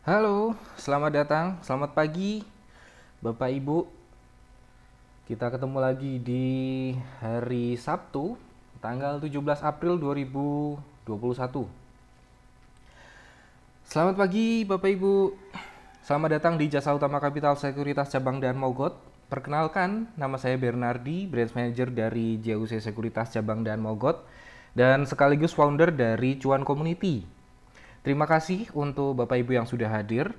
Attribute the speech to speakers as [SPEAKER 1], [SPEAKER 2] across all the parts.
[SPEAKER 1] Halo, selamat datang, selamat pagi Bapak Ibu. Kita ketemu lagi di hari Sabtu, tanggal 17 April 2021. Selamat pagi Bapak Ibu. Selamat datang di Jasa Utama Kapital Sekuritas Cabang dan Mogot. Perkenalkan, nama saya Bernardi, Branch Manager dari JUC Sekuritas Cabang dan Mogot dan sekaligus founder dari Cuan Community. Terima kasih untuk Bapak Ibu yang sudah hadir.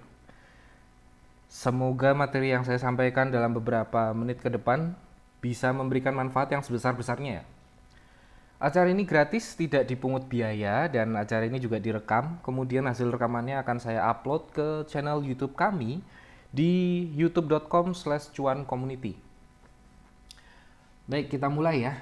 [SPEAKER 1] Semoga materi yang saya sampaikan dalam beberapa menit ke depan bisa memberikan manfaat yang sebesar-besarnya. Acara ini gratis, tidak dipungut biaya, dan acara ini juga direkam. Kemudian hasil rekamannya akan saya upload ke channel YouTube kami di youtube.com/cuancommunity. Baik, kita mulai ya.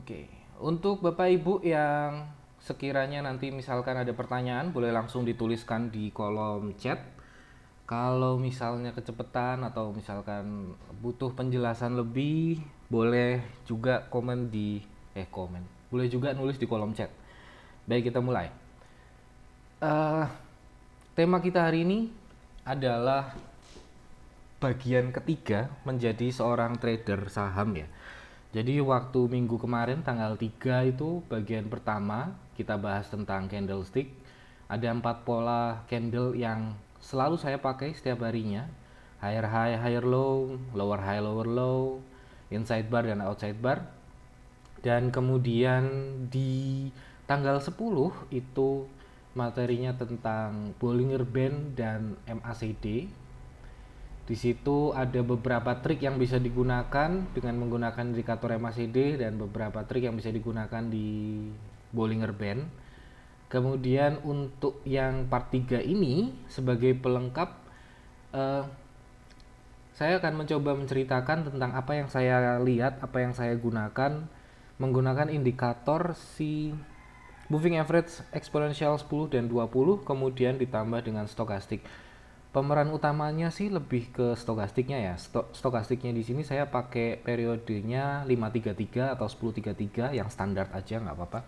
[SPEAKER 1] Oke, untuk Bapak Ibu yang sekiranya nanti misalkan ada pertanyaan, boleh langsung dituliskan di kolom chat. Kalau misalnya kecepatan atau misalkan butuh penjelasan lebih, boleh juga boleh juga nulis di kolom chat. Baik, kita mulai. Eh, Tema kita hari ini adalah bagian ketiga menjadi seorang trader saham ya. Jadi waktu minggu kemarin tanggal 3 itu bagian pertama kita bahas tentang candlestick. Ada 4 pola candle yang selalu saya pakai setiap harinya. Higher high, higher low, lower high, lower low, inside bar dan outside bar. Dan kemudian di tanggal 10 itu materinya tentang Bollinger Band dan MACD. Di situ ada beberapa trik yang bisa digunakan dengan menggunakan indikator MACD dan beberapa trik yang bisa digunakan di Bollinger Band. Kemudian untuk yang part 3 ini sebagai pelengkap, eh, saya akan mencoba menceritakan tentang apa yang saya lihat, apa yang saya gunakan menggunakan indikator si moving average eksponensial 10 dan 20 kemudian ditambah dengan stokastik. Pemeran utamanya sih lebih ke stokastiknya ya. Stokastiknya di sini saya pakai periodenya 533 atau 1033 yang standar aja nggak apa-apa.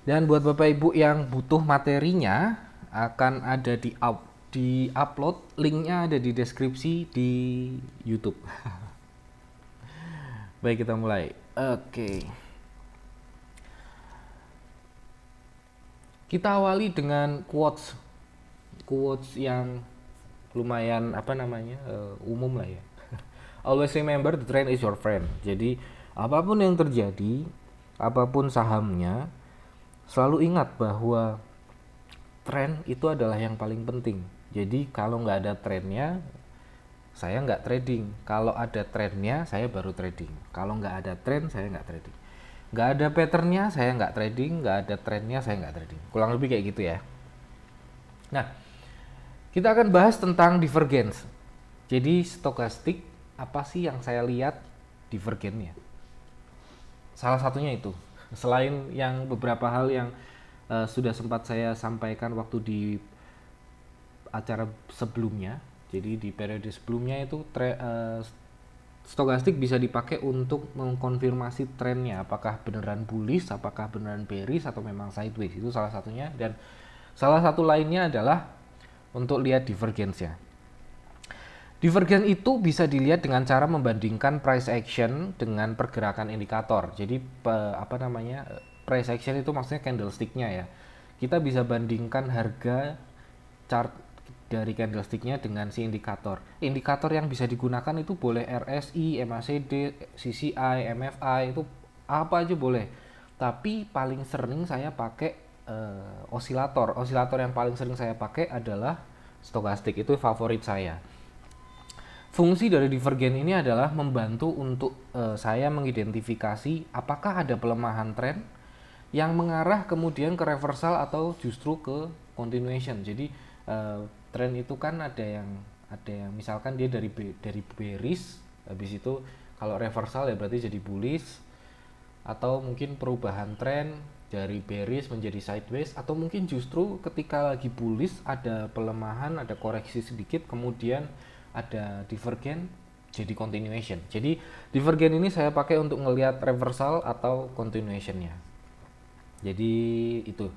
[SPEAKER 1] Dan buat Bapak Ibu yang butuh materinya akan ada di upload, linknya ada di deskripsi di YouTube. Baik, kita mulai. Oke. Kita awali dengan quotes yang lumayan umum lah ya. Always remember the trend is your friend. Jadi apapun yang terjadi, apapun sahamnya, selalu ingat bahwa tren itu adalah yang paling penting. Jadi kalau nggak ada trennya, saya nggak trading. Kalau ada trennya, saya baru trading. Kalau nggak ada tren, saya nggak trading. Nggak ada patternnya, saya nggak trading. Nggak ada trennya, saya nggak trading. Kurang lebih kayak gitu ya. Nah, kita akan bahas tentang divergence. Jadi stokastik apa sih yang saya lihat divergennya? Salah satunya itu. Selain yang beberapa hal yang sudah sempat saya sampaikan waktu di acara sebelumnya. Jadi di periode sebelumnya itu stokastik bisa dipakai untuk mengkonfirmasi trennya, apakah beneran bullish, apakah beneran bearish atau memang sideways. Itu salah satunya, dan salah satu lainnya adalah untuk lihat divergence ya. Divergence itu bisa dilihat dengan cara membandingkan price action dengan pergerakan indikator. Jadi price action itu maksudnya candlesticknya ya. Kita bisa bandingkan harga chart dari candlesticknya dengan si indikator. Indikator yang bisa digunakan itu boleh RSI, MACD, CCI, MFI, itu apa aja boleh. Tapi paling sering saya pakai osilator. Osilator yang paling sering saya pakai adalah stokastik, itu favorit saya. Fungsi dari divergen ini adalah membantu untuk saya mengidentifikasi apakah ada pelemahan tren yang mengarah kemudian ke reversal atau justru ke continuation. Jadi tren itu kan ada yang misalkan dia dari bearish, habis itu kalau reversal ya berarti jadi bullish, atau mungkin perubahan tren dari bearish menjadi sideways, atau mungkin justru ketika lagi bullish ada pelemahan, ada koreksi sedikit, kemudian ada divergen, jadi continuation. Jadi divergen ini saya pakai untuk ngelihat reversal atau continuationnya. Jadi itu.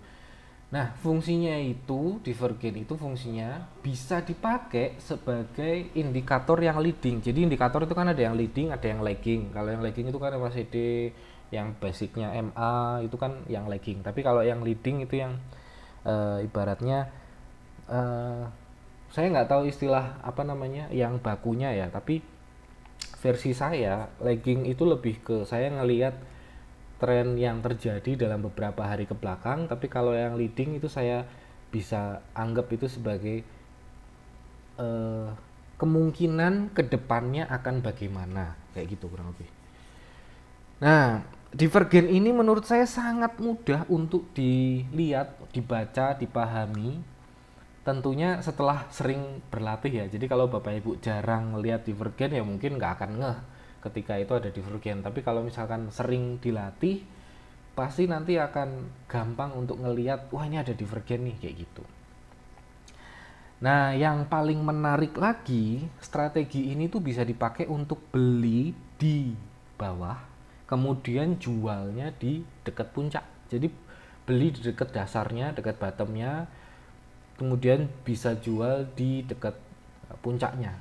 [SPEAKER 1] Nah, fungsinya itu divergen itu fungsinya bisa dipakai sebagai indikator yang leading. Jadi indikator itu kan ada yang leading, ada yang lagging. Kalau yang lagging itu kan MACD, yang basicnya MA itu kan yang lagging. Tapi kalau yang leading itu yang ibaratnya saya nggak tahu istilah apa namanya yang bakunya ya, tapi versi saya lagging itu lebih ke saya ngelihat tren yang terjadi dalam beberapa hari ke belakang, tapi kalau yang leading itu saya bisa anggap itu sebagai eh, kemungkinan kedepannya akan bagaimana, kayak gitu kurang lebih. Nah, divergen ini menurut saya sangat mudah untuk dilihat, dibaca, dipahami. Tentunya setelah sering berlatih ya. Jadi kalau Bapak Ibu jarang melihat divergen ya mungkin nggak akan ngeh ketika itu ada divergen. Tapi kalau misalkan sering dilatih, pasti nanti akan gampang untuk ngelihat, wah ini ada divergen nih, kayak gitu. Nah, yang paling menarik lagi, strategi ini tuh bisa dipakai untuk beli di bawah, kemudian jualnya di dekat puncak. Jadi beli di dekat dasarnya, dekat bottomnya, kemudian bisa jual di dekat puncaknya.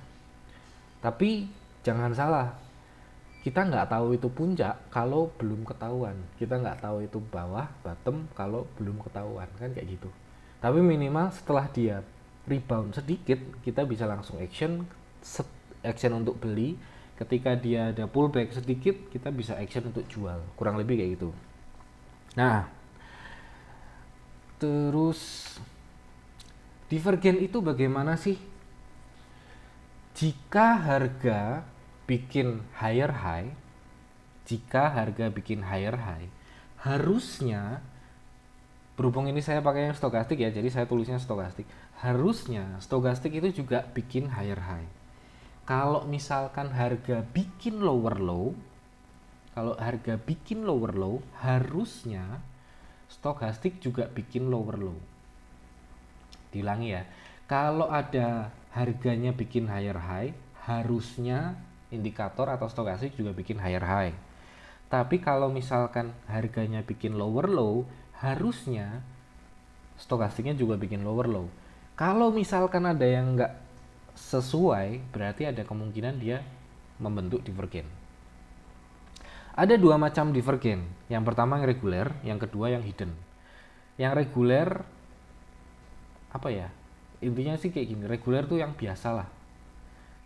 [SPEAKER 1] Tapi jangan salah, kita nggak tahu itu puncak kalau belum ketahuan. Kita nggak tahu itu bawah, bottom kalau belum ketahuan, kan kayak gitu. Tapi minimal setelah dia rebound sedikit, kita bisa langsung action untuk beli. Ketika dia ada pullback sedikit, kita bisa action untuk jual. Kurang lebih kayak gitu. Nah, terus divergen itu bagaimana sih? Jika harga bikin higher high, harusnya, berhubung ini saya pakai yang stokastik ya, jadi saya tulisnya stokastik. Harusnya stokastik itu juga bikin higher high. Kalau misalkan harga bikin lower low, harusnya stokastik juga bikin lower low. Diulangi ya. Kalau ada harganya bikin higher high, harusnya indikator atau stokastik juga bikin higher high. Tapi kalau misalkan harganya bikin lower low, harusnya stokastiknya juga bikin lower low. Kalau misalkan ada yang nggak sesuai, berarti ada kemungkinan dia membentuk divergen. Ada dua macam divergen. Yang pertama yang reguler, yang kedua yang hidden. Yang reguler apa ya? Intinya sih kayak gini, reguler tuh yang biasa lah.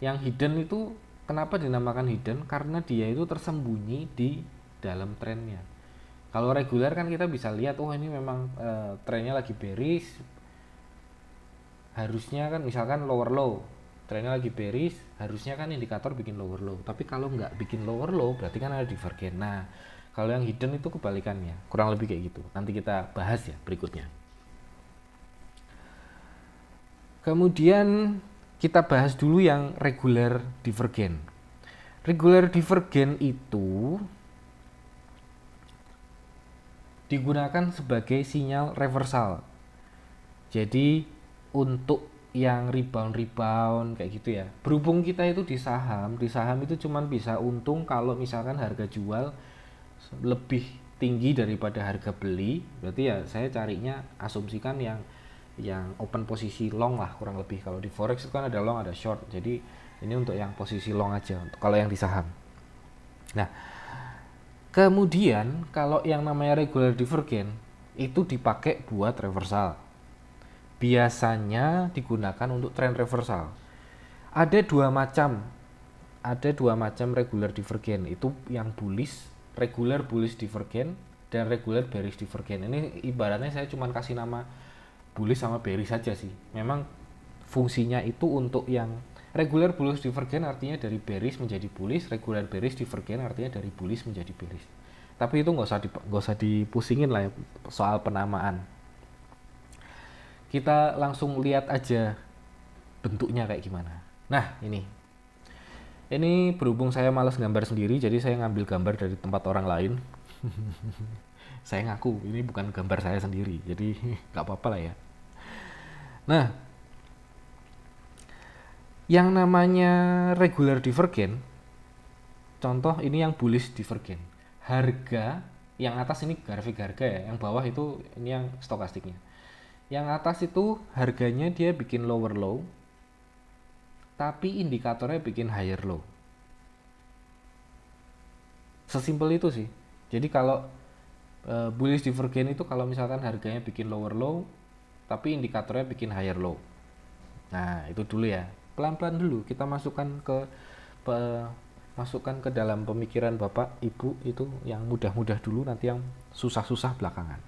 [SPEAKER 1] Yang hidden itu kenapa dinamakan hidden? Karena dia itu tersembunyi di dalam trennya. Kalau reguler kan kita bisa lihat, oh ini memang trennya lagi bearish, harusnya kan misalkan lower low, trennya lagi bearish, harusnya kan indikator bikin lower low. Tapi kalau nggak bikin lower low, berarti kan ada divergen. Nah, kalau yang hidden itu kebalikannya, kurang lebih kayak gitu. Nanti kita bahas ya berikutnya. Kemudian kita bahas dulu yang regular divergen. Regular divergen itu digunakan sebagai sinyal reversal. Jadi untuk yang rebound kayak gitu ya. Berhubung kita itu di saham itu cuman bisa untung kalau misalkan harga jual lebih tinggi daripada harga beli. Berarti ya saya carinya asumsikan yang open posisi long lah kurang lebih. Kalau di forex itu kan ada long ada short, jadi ini untuk yang posisi long aja untuk kalau yang di saham. Nah, kemudian kalau yang namanya regular divergen itu dipakai buat reversal, biasanya digunakan untuk trend reversal. Ada dua macam regular divergen, itu yang bullish, regular bullish divergen, dan regular bearish divergen. Ini ibaratnya saya cuma kasih nama bullish sama bearish saja sih. Memang fungsinya itu untuk yang regular bullish divergen artinya dari bearish menjadi bullish, regular bearish divergen artinya dari bullish menjadi bearish. Tapi itu nggak usah dipusingin lah ya, soal penamaan. Kita langsung lihat aja bentuknya kayak gimana. Nah, ini berhubung saya malas gambar sendiri, jadi saya ngambil gambar dari tempat orang lain. Saya ngaku ini bukan gambar saya sendiri, jadi nggak apa-apa lah ya. Nah, Yang namanya regular divergen, contoh ini yang bullish divergen. Harga yang atas ini grafik harga ya, yang bawah itu ini yang stokastiknya. Yang atas itu harganya dia bikin lower low, tapi indikatornya bikin higher low. Sesimpel itu sih. Jadi kalau bullish divergen itu kalau misalkan harganya bikin lower low, tapi indikatornya bikin higher low. Nah, itu dulu ya. Pelan-pelan dulu kita masukkan ke dalam pemikiran Bapak, Ibu itu yang mudah-mudah dulu, nanti yang susah-susah belakangan.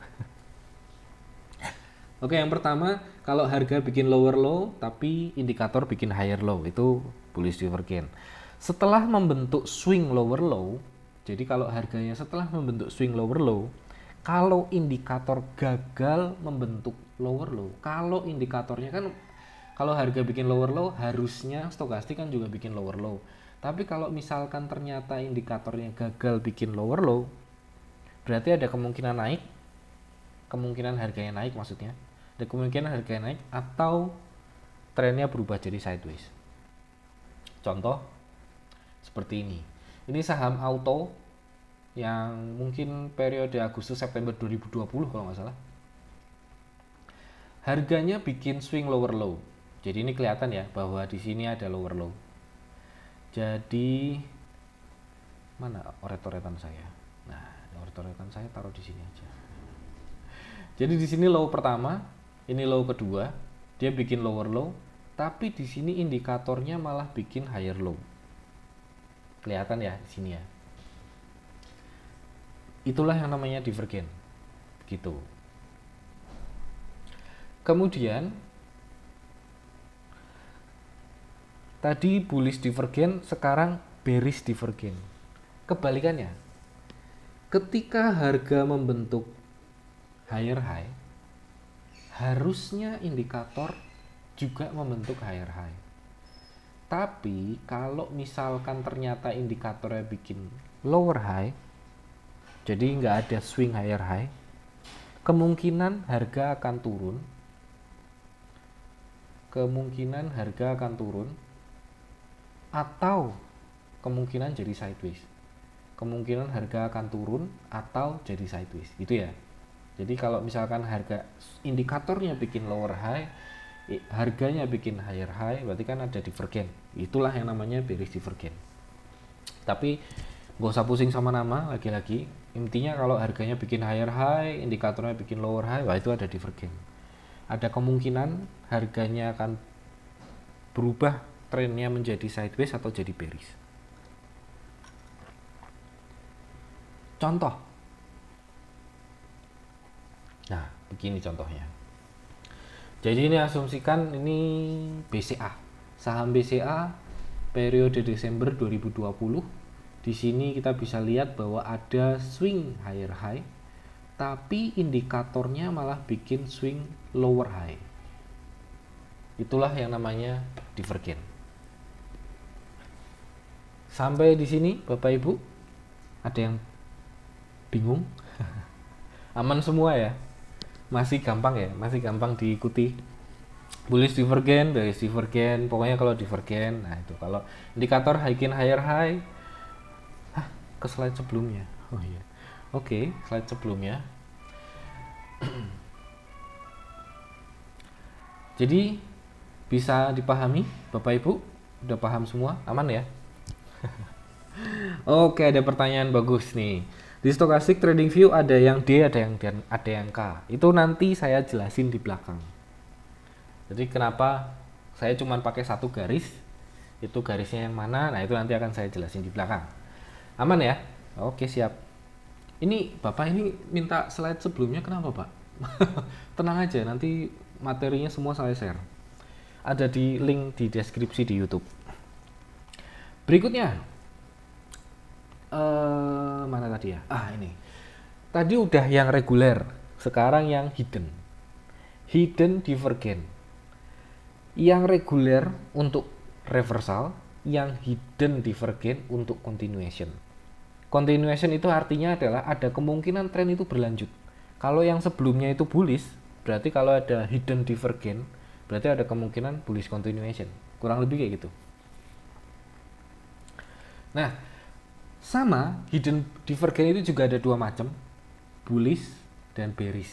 [SPEAKER 1] Oke, yang pertama, kalau harga bikin lower low tapi indikator bikin higher low, itu bullish divergen. Setelah membentuk swing lower low, jadi kalau harganya setelah membentuk swing lower low, kalau indikator gagal membentuk lower low, kalau indikatornya kan kalau harga bikin lower low harusnya stokastik kan juga bikin lower low. Tapi kalau misalkan ternyata indikatornya gagal bikin lower low, berarti ada kemungkinan naik, kemungkinan harganya naik maksudnya. Ada kemungkinan harganya naik atau trennya berubah jadi sideways. Contoh seperti ini. Ini saham auto yang mungkin periode Agustus September 2020 kalau nggak salah. Harganya bikin swing lower low. Jadi ini kelihatan ya bahwa di sini ada lower low. Jadi mana oret-oretan saya? Nah, oret-oretan saya taruh di sini aja. Jadi di sini low pertama, ini low kedua, dia bikin lower low, tapi di sini indikatornya malah bikin higher low. Kelihatan ya di sini ya. Itulah yang namanya divergen. Gitu. Kemudian tadi bullish divergen, sekarang bearish divergen. Kebalikannya. Ketika harga membentuk higher high, harusnya indikator juga membentuk higher high. Tapi kalau misalkan ternyata indikatornya bikin lower high, jadi nggak ada swing higher high, kemungkinan harga akan turun. Kemungkinan harga akan turun atau kemungkinan jadi sideways. Kemungkinan harga akan turun atau jadi sideways, gitu ya. Jadi kalau misalkan harga indikatornya bikin lower high, harganya bikin higher high, berarti kan ada divergen. Itulah yang namanya bearish divergen. Tapi gak usah pusing sama nama, lagi-lagi intinya kalau harganya bikin higher high, indikatornya bikin lower high, wah itu ada divergen. Ada kemungkinan harganya akan berubah trennya menjadi sideways atau jadi bearish. Contoh. Nah, begini contohnya. Jadi ini asumsikan ini BCA. Saham BCA periode Desember 2020. Di sini kita bisa lihat bahwa ada swing higher high, tapi indikatornya malah bikin swing lower high. Itulah yang namanya divergen. Sampai di sini Bapak Ibu ada yang bingung? Aman semua ya? Masih gampang ya? Masih gampang diikuti. Bullish divergen, bearish divergen, pokoknya kalau divergen, nah itu kalau indikator higher high. Ke slide sebelumnya. Oh iya. Oke, slide sebelumnya. Jadi bisa dipahami Bapak Ibu? Udah paham semua? Aman ya? Oke, ada pertanyaan bagus nih. Di Stochastic Trading View ada yang D, ada yang K. Itu nanti saya jelasin di belakang. Jadi kenapa saya cuma pakai satu garis? Itu garisnya yang mana? Nah, itu nanti akan saya jelasin di belakang. Aman ya? Oke, siap. Ini Bapak ini minta slide sebelumnya kenapa, Pak? Tenang aja, nanti materinya semua saya share. Ada di link di deskripsi di YouTube. Berikutnya, mana tadi ya? Ini. Tadi udah yang reguler, sekarang yang hidden. Hidden divergen. Yang reguler untuk reversal, yang hidden divergen untuk continuation. Continuation itu artinya adalah ada kemungkinan tren itu berlanjut. Kalau yang sebelumnya itu bullish, berarti kalau ada hidden divergen, berarti ada kemungkinan bullish continuation. Kurang lebih kayak gitu. Nah, sama hidden divergence itu juga ada dua macam, bullish dan bearish.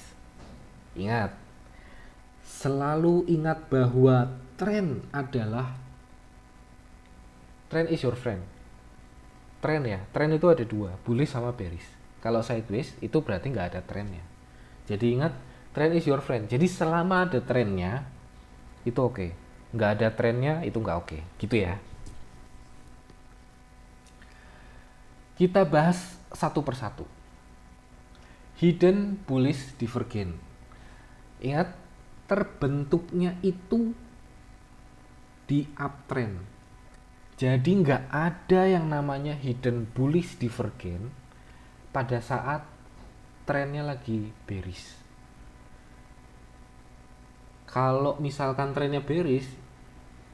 [SPEAKER 1] Ingat, selalu ingat bahwa tren is your friend. Tren itu ada dua, bullish sama bearish. Kalau sideways itu berarti nggak ada trennya. Jadi ingat, trend is your friend. Jadi selama ada trennya itu oke. Nggak ada trennya itu nggak oke. Gitu ya. Kita bahas satu persatu. Hidden bullish divergence. Ingat, terbentuknya itu di uptrend. Jadi nggak ada yang namanya hidden bullish divergence pada saat trennya lagi bearish. Kalau misalkan trennya bearish,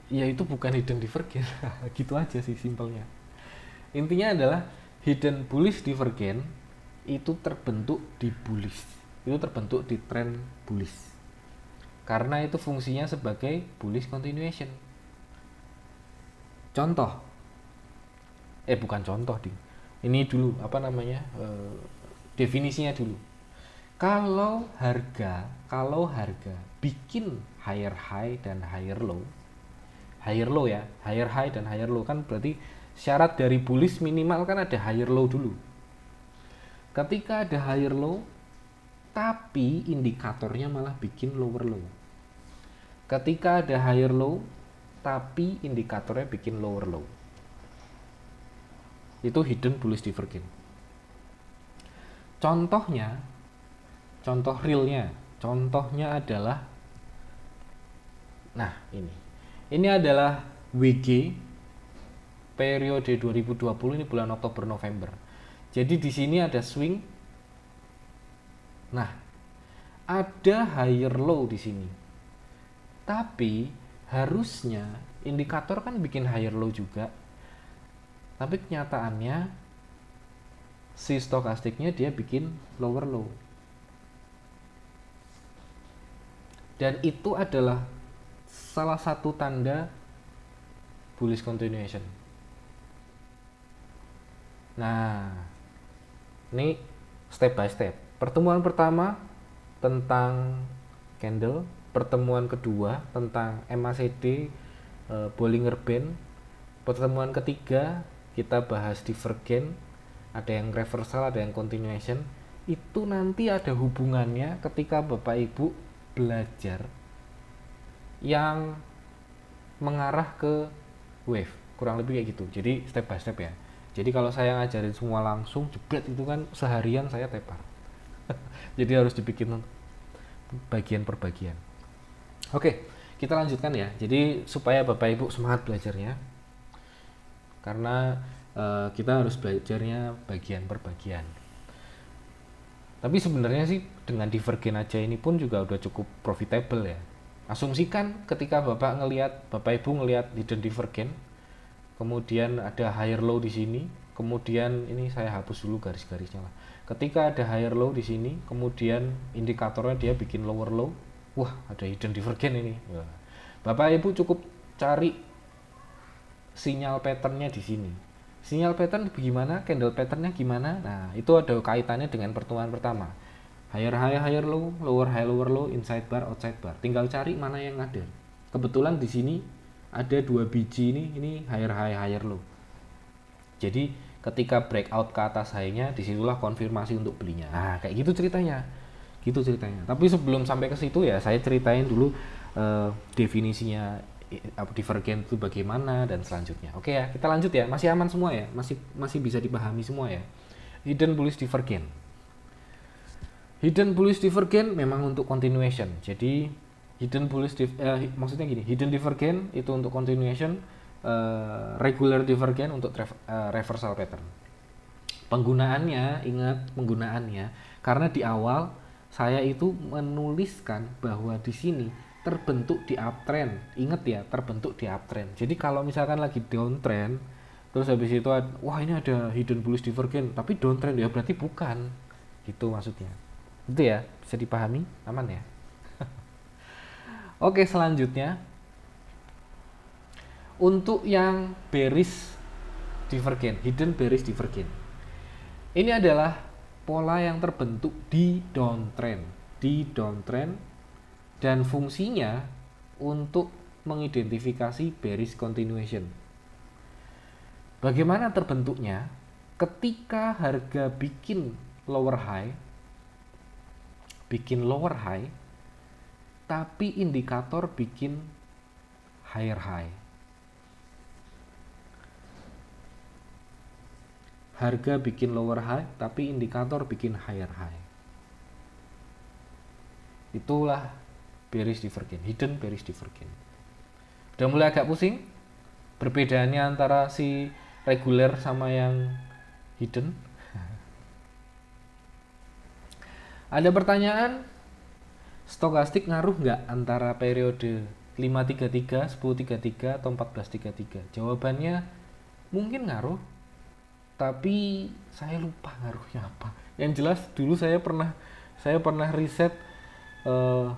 [SPEAKER 1] ya itu bukan hidden divergence. Gitu aja sih simpelnya. Intinya adalah hidden bullish divergence itu terbentuk di bullish. Itu terbentuk di tren bullish. Karena itu fungsinya sebagai bullish continuation. Contoh, bukan contoh ding. Ini dulu definisinya dulu. Kalau harga bikin higher high dan higher low ya, higher high dan higher low kan berarti syarat dari bullish minimal kan ada higher low dulu. Ketika ada higher low, tapi indikatornya malah bikin lower low. Ketika ada higher low, tapi indikatornya bikin lower low, itu hidden bullish divergence. Contoh realnya adalah, nah ini adalah WG periode 2020, ini bulan Oktober November. Jadi di sini ada swing. Nah, ada higher low di sini. Tapi harusnya indikator kan bikin higher low juga. Tapi kenyataannya si stokastiknya dia bikin lower low. Dan itu adalah salah satu tanda bullish continuation. Nah, ini step by step. Pertemuan pertama tentang candle, pertemuan kedua tentang MACD, Bollinger Band, pertemuan ketiga kita bahas divergence, ada yang reversal, ada yang continuation. Itu nanti ada hubungannya ketika Bapak Ibu belajar yang mengarah ke wave, kurang lebih kayak gitu. Jadi step by step ya. Jadi kalau saya ngajarin semua langsung jebret itu kan seharian saya tepar. Jadi harus dibikin bagian per bagian. Oke, kita lanjutkan ya. Jadi supaya Bapak Ibu semangat belajarnya, karena kita harus belajarnya bagian per bagian. Tapi sebenarnya sih dengan divergen aja ini pun juga udah cukup profitable ya. Asumsikan ketika Bapak Ibu ngelihat hidden divergen, kemudian ada higher low di sini, kemudian ini saya hapus dulu garis-garisnya lah. Ketika ada higher low di sini, kemudian indikatornya dia bikin lower low, wah ada hidden divergen ini. Wah. Bapak Ibu cukup cari sinyal patternnya di sini. Sinyal pattern gimana, candle patternnya gimana. Nah itu ada kaitannya dengan pertemuan pertama. Higher high, higher low, lower high, lower low, inside bar, outside bar. Tinggal cari mana yang ada. Kebetulan di sini ada 2 biji ini higher high, higher low. Jadi ketika breakout ke atas high-nya, disitulah konfirmasi untuk belinya. Nah kayak gitu ceritanya. Tapi sebelum sampai ke situ ya saya ceritain dulu definisinya divergen itu bagaimana dan selanjutnya. Oke ya, kita lanjut ya. Masih aman semua ya? Masih bisa dipahami semua ya? Hidden bullish divergen. Hidden bullish divergen memang untuk continuation. Jadi hidden divergen itu untuk continuation, regular divergen untuk reversal pattern. Penggunaannya, ingat penggunaannya, karena di awal saya itu menuliskan bahwa di sini terbentuk di uptrend. Ingat ya, terbentuk di uptrend. Jadi kalau misalkan lagi downtrend, terus habis itu wah ini ada hidden bullish divergen, tapi downtrend ya berarti bukan. Gitu maksudnya. Itu ya, bisa dipahami? Aman ya? Oke, selanjutnya Untuk yang bearish divergen, hidden bearish divergen, ini adalah pola yang terbentuk di downtrend, dan fungsinya untuk mengidentifikasi bearish continuation. Bagaimana terbentuknya? Ketika harga bikin lower high, tapi indikator bikin higher high. Harga bikin lower high, tapi indikator bikin higher high. Itulah bearish divergen, hidden bearish divergen. Udah mulai agak pusing? Perbedaannya antara si reguler sama yang hidden? Ada pertanyaan, stokastik ngaruh nggak antara periode 533, 1033, atau 1433? Jawabannya mungkin ngaruh, tapi saya lupa ngaruhnya apa. Yang jelas dulu saya pernah riset,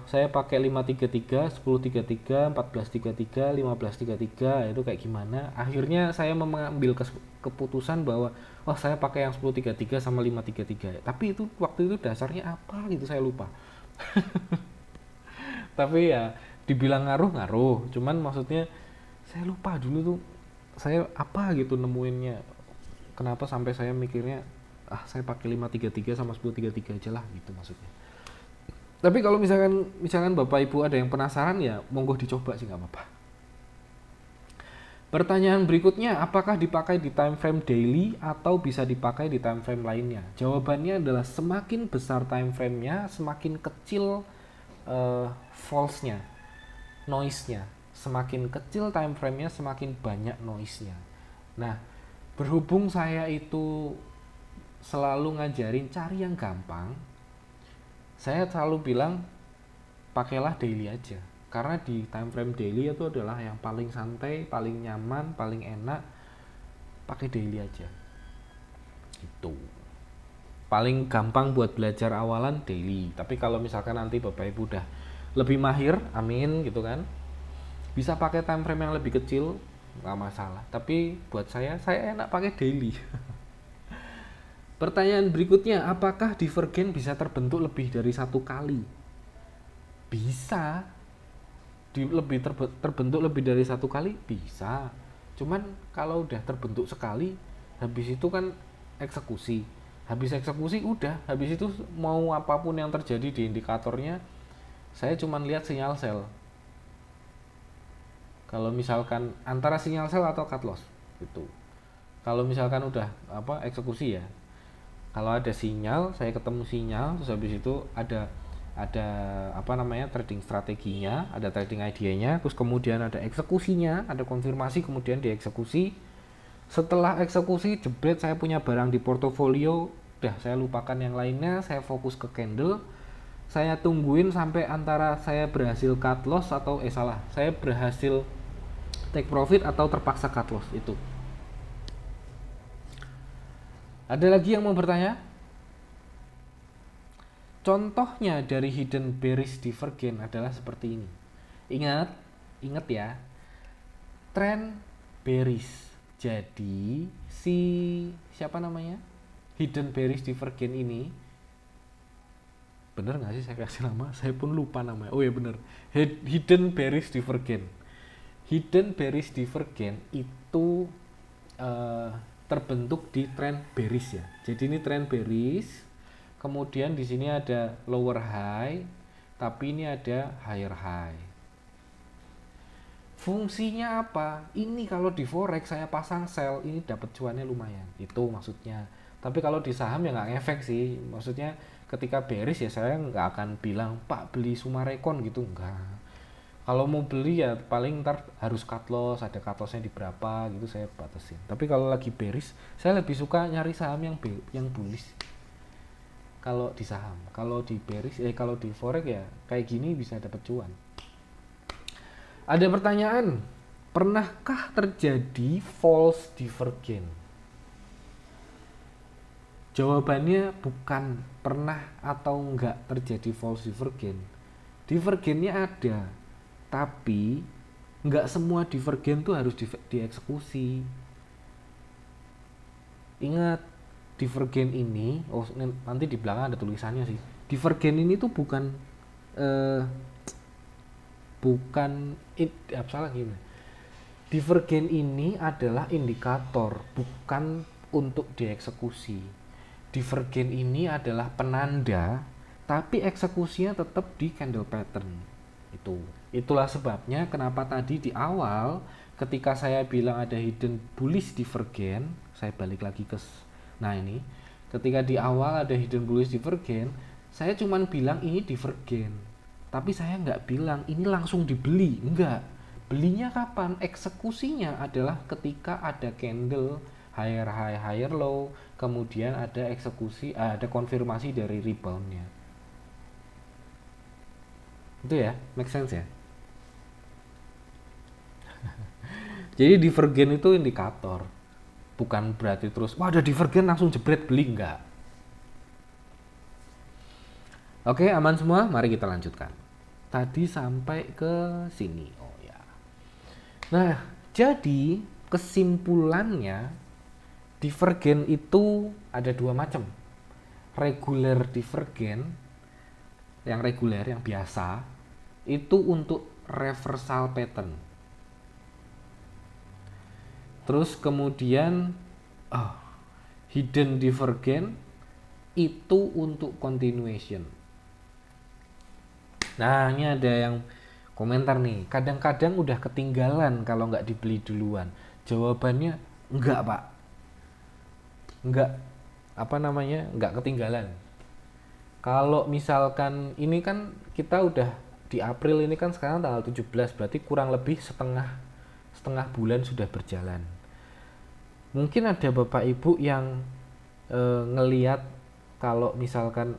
[SPEAKER 1] saya pakai 533, 1033, 1433, 1533, itu kayak gimana. Akhirnya saya mengambil keputusan bahwa wah, saya pakai yang 1033 sama 533. Tapi itu waktu itu dasarnya apa gitu saya lupa. Tapi ya dibilang ngaruh, cuman maksudnya saya lupa dulu tuh saya apa gitu nemuinnya, kenapa sampai saya mikirnya saya pakai 533 sama 1033 aja lah gitu maksudnya. Tapi kalau misalkan Bapak Ibu ada yang penasaran, ya monggo dicoba sih, nggak apa-apa. Pertanyaan berikutnya, apakah dipakai di time frame daily atau bisa dipakai di time frame lainnya? Jawabannya adalah semakin besar time frame-nya, semakin kecil false-nya, noise-nya. Semakin kecil time frame-nya, semakin banyak noise-nya. Nah, berhubung saya itu selalu ngajarin cari yang gampang, saya selalu bilang pakailah daily aja. Karena di time frame daily itu adalah yang paling santai, paling nyaman, paling enak. Pakai daily aja. Itu paling gampang buat belajar awalan daily. Tapi kalau misalkan nanti Bapak Ibu udah lebih mahir, amin gitu kan, bisa pakai time frame yang lebih kecil, nggak masalah. Tapi buat saya enak pakai daily. Pertanyaan berikutnya, apakah divergen bisa terbentuk lebih dari satu kali? Bisa. Terbentuk lebih dari satu kali bisa. Cuman kalau udah terbentuk sekali, habis itu kan eksekusi. Habis eksekusi udah, habis itu mau apapun yang terjadi di indikatornya, saya cuman lihat sinyal sell. Kalau misalkan antara sinyal sell atau cut loss gitu. Kalau misalkan udah eksekusi ya. Kalau ada sinyal, saya ketemu sinyal, terus habis itu ada trading strateginya, ada trading idenya, terus kemudian ada eksekusinya, ada konfirmasi, kemudian dieksekusi. Setelah eksekusi, jebret, saya punya barang di portofolio, udah saya lupakan yang lainnya, saya fokus ke candle, saya tungguin sampai antara saya berhasil cut loss atau saya berhasil take profit atau terpaksa cut loss. Itu. Ada lagi yang mau bertanya? Contohnya dari hidden bearish divergen adalah seperti ini. Ingat ya, trend bearish. Jadi hidden bearish divergen ini, bener nggak sih saya kasih nama? Saya pun lupa namanya. Oh ya bener, hidden bearish divergen. Hidden bearish divergen itu terbentuk di trend bearish ya. Jadi ini trend bearish. Kemudian di sini ada lower high, tapi ini ada higher high. Fungsinya apa? Ini kalau di forex saya pasang sell, ini dapat cuannya lumayan. Itu maksudnya. Tapi kalau di saham ya nggak ngefek sih. Maksudnya ketika bearish ya saya nggak akan bilang Pak beli Sumarekon gitu, enggak. Kalau mau beli ya paling ntar harus cut loss, ada cut lossnya di berapa gitu saya batasin. Tapi kalau lagi bearish, saya lebih suka nyari saham yang bullish. Kalau di saham, kalau di bearish, kalau di forex ya kayak gini bisa dapat cuan. Ada pertanyaan, pernahkah terjadi false divergen? Jawabannya bukan pernah atau enggak terjadi false divergen. Divergennya ada, tapi Nggak semua divergen tuh harus dieksekusi. Ingat, divergen ini, nanti di belakang ada tulisannya sih. Divergen ini tuh bukan eh, bukan salah gini. Divergen ini adalah indikator, bukan untuk dieksekusi. Divergen ini adalah penanda, tapi eksekusinya tetap di candle pattern. Itulah sebabnya kenapa tadi di awal ketika saya bilang ada hidden bullish divergen, saya balik lagi ke ini. Ketika di awal ada hidden bullish divergen, saya cuman bilang ini divergen. Tapi saya nggak bilang ini langsung dibeli, enggak. Belinya kapan? Eksekusinya adalah ketika ada candle higher high higher low, kemudian ada eksekusi, ada konfirmasi dari reboundnya. Itu ya, make sense ya. Jadi divergen itu indikator, bukan berarti terus wah ada divergen langsung jebret beli, enggak. Oke, aman semua, mari kita lanjutkan. Tadi sampai ke sini. Oh ya. Nah, jadi kesimpulannya divergen itu ada dua macam. Regular divergen, yang reguler, yang biasa, itu untuk reversal pattern. Terus kemudian hidden divergen itu untuk continuation. Nah, ini ada yang komentar nih, kadang-kadang udah ketinggalan kalau nggak dibeli duluan. Jawabannya enggak, Pak. Enggak, enggak ketinggalan. Kalau misalkan ini kan kita udah di April, ini kan sekarang tanggal 17, berarti kurang lebih setengah bulan sudah berjalan. Mungkin ada Bapak Ibu yang ngeliat kalau misalkan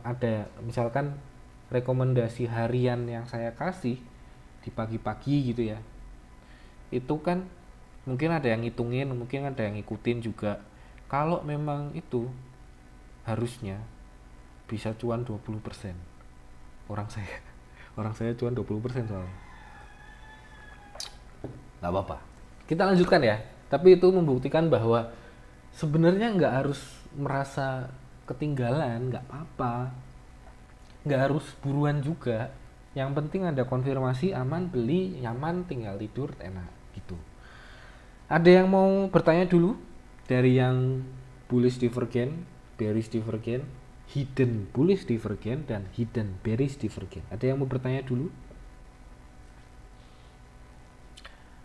[SPEAKER 1] rekomendasi harian yang saya kasih di pagi-pagi gitu ya, itu kan mungkin ada yang ngitungin, mungkin ada yang ngikutin juga. Kalau memang itu harusnya bisa cuan 20%. Orang saya cuan 20% soalnya. Gak apa-apa, kita lanjutkan ya. Tapi itu membuktikan bahwa sebenarnya nggak harus merasa ketinggalan, nggak apa-apa, nggak harus buruan juga. Yang penting ada konfirmasi, aman, beli, nyaman, tinggal tidur, enak gitu. Ada yang mau bertanya dulu dari yang bullish divergen, bearish divergen, hidden bullish divergen, dan hidden bearish divergen? Ada yang mau bertanya dulu?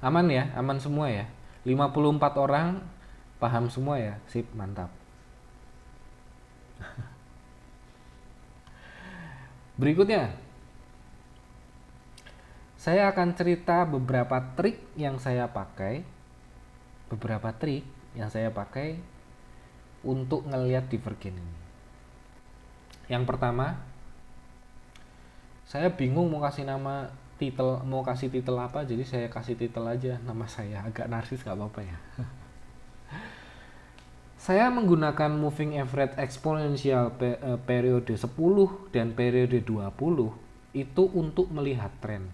[SPEAKER 1] Aman ya, aman semua ya. 54 orang paham semua ya, sip, mantap. Berikutnya, saya akan cerita beberapa trik yang saya pakai untuk ngelihat divergen ini. Yang pertama, saya bingung mau kasih titel apa, jadi saya kasih titel aja nama saya, agak narsis, gak apa-apa ya. Saya menggunakan moving average eksponensial periode 10 dan periode 20 itu untuk melihat tren.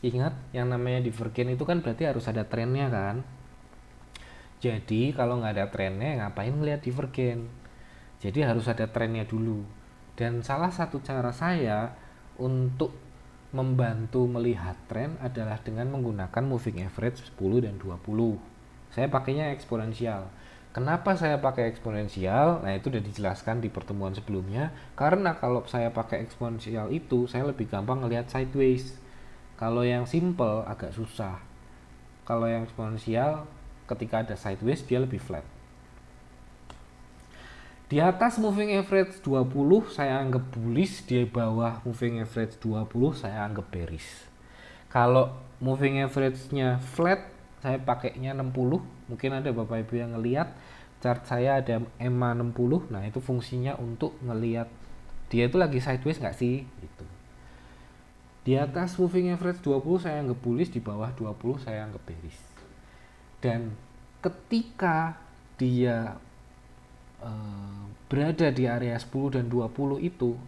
[SPEAKER 1] Ingat, yang namanya divergen itu kan berarti harus ada trennya kan. Jadi kalau nggak ada trennya, ngapain ngelihat divergen? Jadi harus ada trennya dulu. Dan salah satu cara saya untuk membantu melihat tren adalah dengan menggunakan moving average 10 dan 20. Saya pakainya eksponensial. Kenapa saya pakai eksponensial? Nah, itu udah dijelaskan di pertemuan sebelumnya. Karena kalau saya pakai eksponensial itu, saya lebih gampang ngelihat sideways. Kalau yang simple agak susah. Kalau yang eksponensial, ketika ada sideways dia lebih flat. Di atas moving average 20 saya anggap bullish, di bawah moving average 20 saya anggap bearish. Kalau moving average-nya flat, saya pakainya 60. Mungkin ada Bapak Ibu yang ngelihat chart saya ada EMA 60. Nah, itu fungsinya untuk ngelihat dia itu lagi sideways nggak sih gitu. Di atas moving average 20 saya anggap bullish, di bawah 20 saya anggap bearish. Dan ketika dia berada di area 10 dan 20 itu,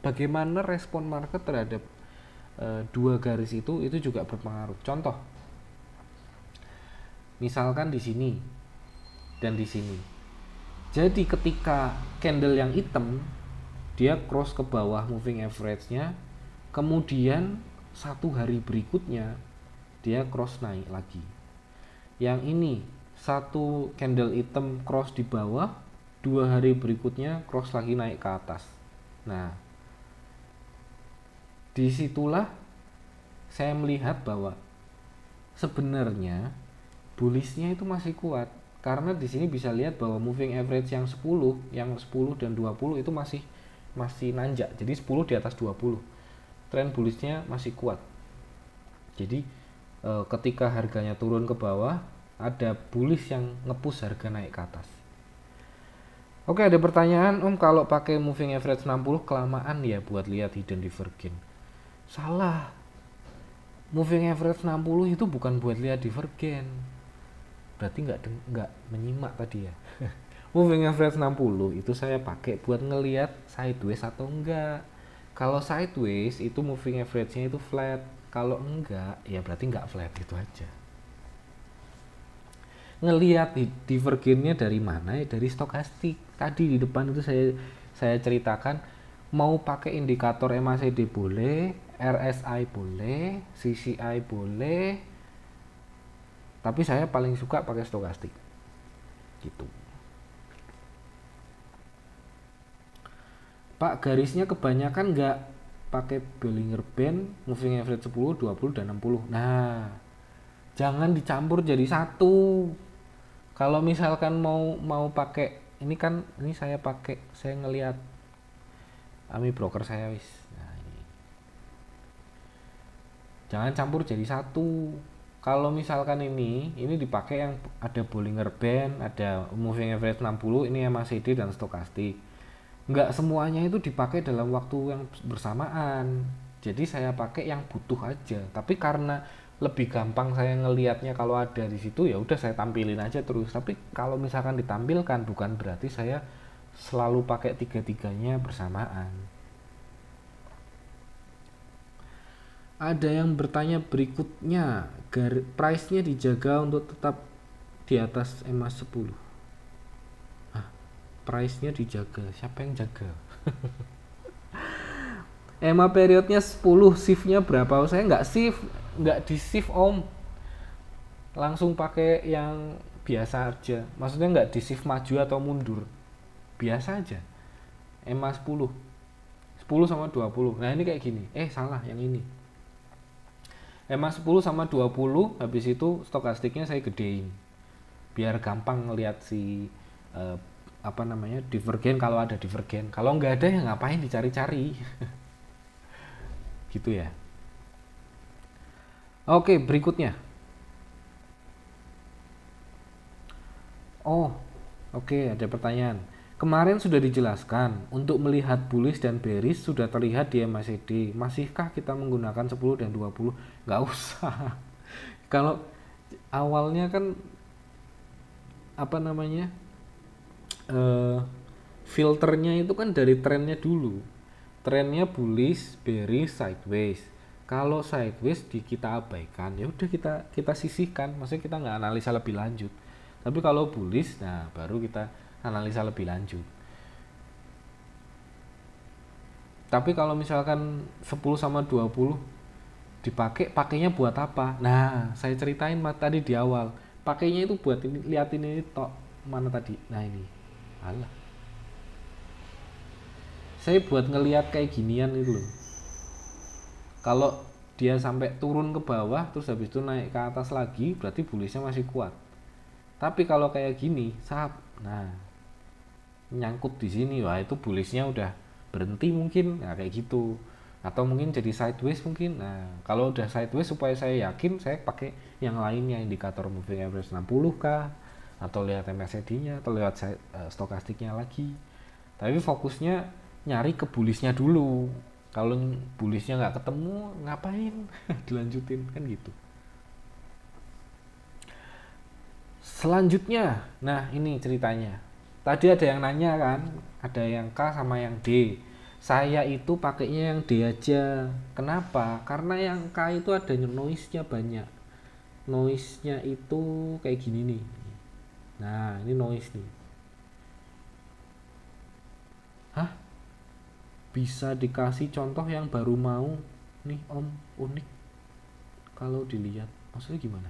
[SPEAKER 1] bagaimana respon market terhadap dua garis itu juga berpengaruh. Contoh, misalkan di sini dan di sini. Jadi ketika candle yang hitam dia cross ke bawah moving average-nya, kemudian satu hari berikutnya dia cross naik lagi. Yang ini satu candle hitam cross di bawah, 2 hari berikutnya cross lagi naik ke atas. Nah, disitulah saya melihat bahwa sebenarnya bullishnya itu masih kuat, karena di sini bisa lihat bahwa moving average yang 10 dan 20 itu masih nanjak. Jadi 10 di atas 20. Tren bullishnya masih kuat. Jadi ketika harganya turun ke bawah, ada bullish yang nge-push harga naik ke atas. Oke, ada pertanyaan, Om, kalau pakai moving average 60 kelamaan ya buat lihat hidden divergence? Salah. Moving average 60 itu bukan buat lihat divergence. Berarti nggak menyimak tadi ya. Moving average 60 itu saya pakai buat ngelihat sideways atau enggak. Kalau sideways itu moving average-nya itu flat. Kalau enggak, ya berarti enggak flat, itu aja. Ngelihat divergennya dari mana? Ya dari stokastik. Tadi di depan itu saya ceritakan, mau pakai indikator MACD boleh, RSI boleh, CCI boleh. Tapi saya paling suka pakai stokastik. Gitu. Pak, garisnya kebanyakan nggak pakai Bollinger Band, moving average 10, 20, dan 60. Nah, jangan dicampur jadi satu. Kalau misalkan mau pakai ini kan, ini saya ngelihat Ami broker saya wis. Nah, ini. Jangan campur jadi satu. Kalau misalkan ini dipakai yang ada Bollinger Band, ada moving average 60, ini MACD dan stokastik. Nggak semuanya itu dipakai dalam waktu yang bersamaan. Jadi saya pakai yang butuh aja. Tapi karena lebih gampang saya ngelihatnya kalau ada di situ, ya udah saya tampilin aja terus. Tapi kalau misalkan ditampilkan, bukan berarti saya selalu pakai tiga-tiganya bersamaan. Ada yang bertanya berikutnya, price-nya dijaga untuk tetap di atas EMA 10. Price-nya dijaga, siapa yang jaga? EMA periodnya 10, shift-nya berapa? Saya nggak di shift, Om. Langsung pakai yang biasa aja. Maksudnya nggak di shift maju atau mundur. Biasa aja. EMA 10 sama 20. Nah, ini kayak gini. Salah, yang ini. EMA 10 sama 20, habis itu stokastiknya saya gedein. Biar gampang ngelihat si divergen, kalau ada divergen. Kalau nggak ada ya ngapain dicari-cari. Gitu ya. Oke, berikutnya. Oke, ada pertanyaan. Kemarin sudah dijelaskan, untuk melihat bullish dan bearish sudah terlihat di MACD. Masihkah kita menggunakan 10 dan 20? Nggak usah. Kalau awalnya kan filternya itu kan dari trennya dulu. Trennya bullish, bearish, sideways. Kalau sideways kita abaikan, ya udah kita sisihkan. Maksudnya kita nggak analisa lebih lanjut. Tapi kalau bullish, nah baru kita analisa lebih lanjut. Tapi kalau misalkan 10 sama 20 pakainya buat apa? Nah, saya ceritain tadi di awal. Pakainya itu buat ini, liatin ini tok. Mana tadi? Nah, ini. Alah. Saya buat ngeliat kayak ginian itu loh. Kalau dia sampai turun ke bawah terus habis itu naik ke atas lagi, berarti bullishnya masih kuat. Tapi kalau kayak gini, nah nyangkut di sini, wah itu bullishnya udah berhenti mungkin, nah kayak gitu. Atau mungkin jadi sideways mungkin. Nah, kalau udah sideways supaya saya yakin, saya pakai yang lainnya, indikator moving average 60 kah, atau lihat MACD-nya, atau lihat stokastiknya lagi. Tapi fokusnya nyari ke bullishnya dulu. Kalau bullishnya nggak ketemu, ngapain dilanjutin, kan gitu. Selanjutnya, nah ini ceritanya. Tadi ada yang nanya kan, ada yang K sama yang D. Saya itu pakainya yang D aja. Kenapa? Karena yang K itu ada noise-nya banyak. Noise-nya itu kayak gini nih. Nah, ini noise nih. Hah? Bisa dikasih contoh yang baru mau nih Om, unik kalau dilihat. Maksudnya gimana?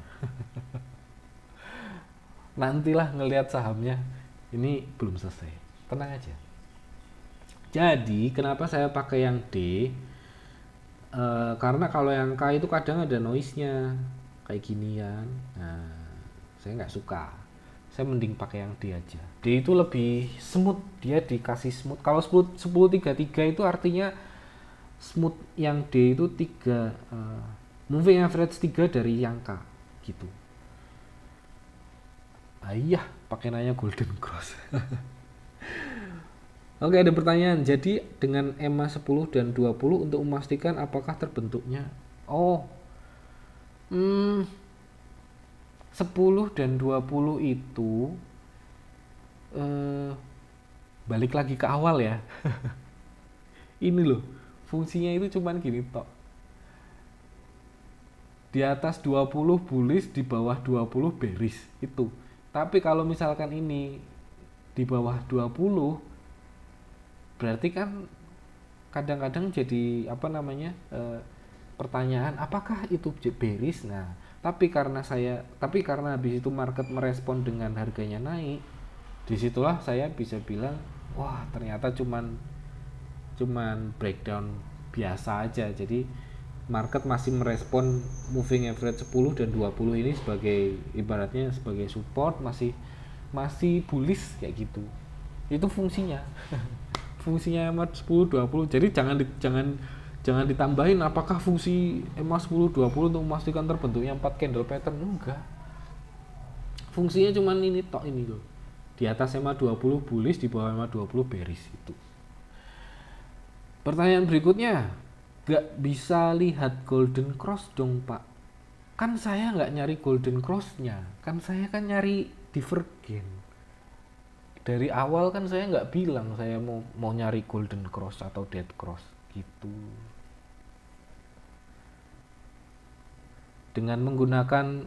[SPEAKER 1] Nantilah ngelihat sahamnya. Ini belum selesai. Tenang aja. Jadi, kenapa saya pakai yang D? Karena kalau yang K itu kadang ada noise-nya kayak gini kan. Nah, saya nggak suka. Saya mending pakai yang D aja. D itu lebih smooth, dia dikasih smooth. Kalau 1033 itu artinya smooth, yang D itu 3 moving average 3 dari yang K gitu. Ayah, pakai nanya golden cross. Oke, ada pertanyaan. Jadi dengan EMA 10 dan 20 untuk memastikan apakah terbentuknya. Oh, 10 dan 20 itu balik lagi ke awal ya. Ini loh, fungsinya itu cuman gini tok. Di atas 20 bullish, di bawah 20 bearish itu. Tapi kalau misalkan ini di bawah 20, berarti kan kadang-kadang jadi pertanyaan apakah itu bearish. Nah, tapi karena habis itu market merespon dengan harganya naik, disitulah saya bisa bilang wah ternyata cuman breakdown biasa aja. Jadi market masih merespon moving average 10 dan 20 ini sebagai ibaratnya sebagai support, masih bullish kayak gitu. Itu fungsinya. Fungsinya EMA 10 20. Jadi jangan ditambahin apakah fungsi EMA 10 20 untuk memastikan terbentuknya 4 candle pattern. Enggak. Fungsinya cuman ini tok, ini loh. Di atas EMA 20 bullish, di bawah EMA 20 bearish itu. Pertanyaan berikutnya, gak bisa lihat golden cross dong Pak? Kan saya nggak nyari golden cross-nya, kan saya kan nyari divergen. Dari awal kan saya nggak bilang saya mau nyari golden cross atau dead cross gitu. Dengan menggunakan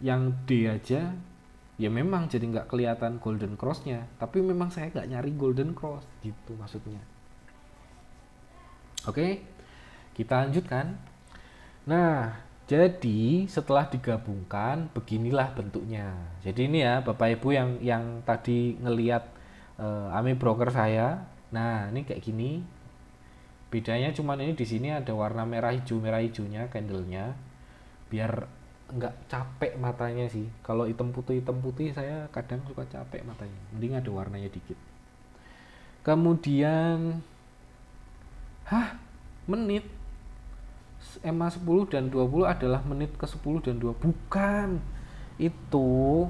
[SPEAKER 1] yang D aja, ya memang jadi nggak kelihatan golden cross-nya. Tapi memang saya nggak nyari golden cross gitu maksudnya. Oke, kita lanjutkan. Nah, jadi setelah digabungkan beginilah bentuknya. Jadi ini ya Bapak Ibu yang tadi ngelihat AMI broker saya. Nah, ini kayak gini. Bedanya cuman ini di sini ada warna merah hijaunya candlenya. Biar nggak capek matanya sih. Kalau hitam putih saya kadang suka capek matanya. Mending ada warnanya dikit. Kemudian menit EMA 10 dan 20 adalah menit ke 10 dan 2. Bukan. Itu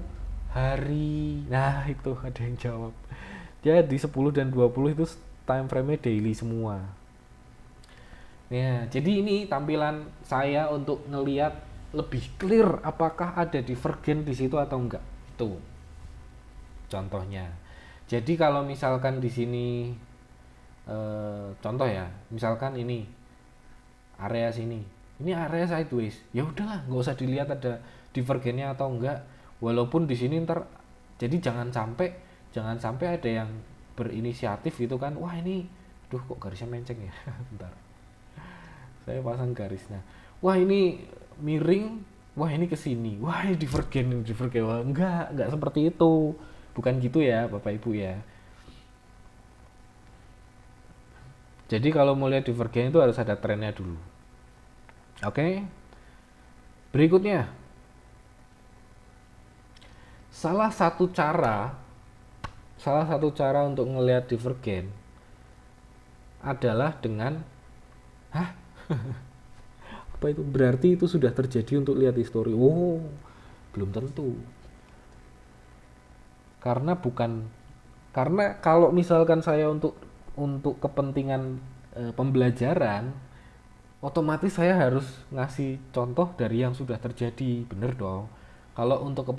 [SPEAKER 1] hari. Nah, itu ada yang jawab. Jadi 10 dan 20 itu time frame-nya daily semua. Ya, jadi ini tampilan saya untuk ngelihat lebih clear apakah ada divergen di situ atau enggak. Itu contohnya. Jadi kalau misalkan di sini contoh ya, misalkan ini area sini, ini area sideways, ya udahlah nggak usah dilihat ada divergennya atau enggak, walaupun di sini ntar, jadi jangan sampai ada yang berinisiatif gitu kan, wah ini duh kok garisnya menceng ya. Bentar, saya pasang garisnya, wah ini miring, wah ini kesini, wah ini divergen, wah enggak seperti itu, bukan gitu ya Bapak Ibu ya. Jadi kalau mau lihat divergen itu harus ada trennya dulu. Oke. Berikutnya. Salah satu cara untuk ngelihat divergen adalah dengan apa itu? Berarti itu sudah terjadi untuk lihat histori. Oh, belum tentu. Karena kalau misalkan saya untuk kepentingan pembelajaran, otomatis saya harus ngasih contoh dari yang sudah terjadi, bener dong. Kalau untuk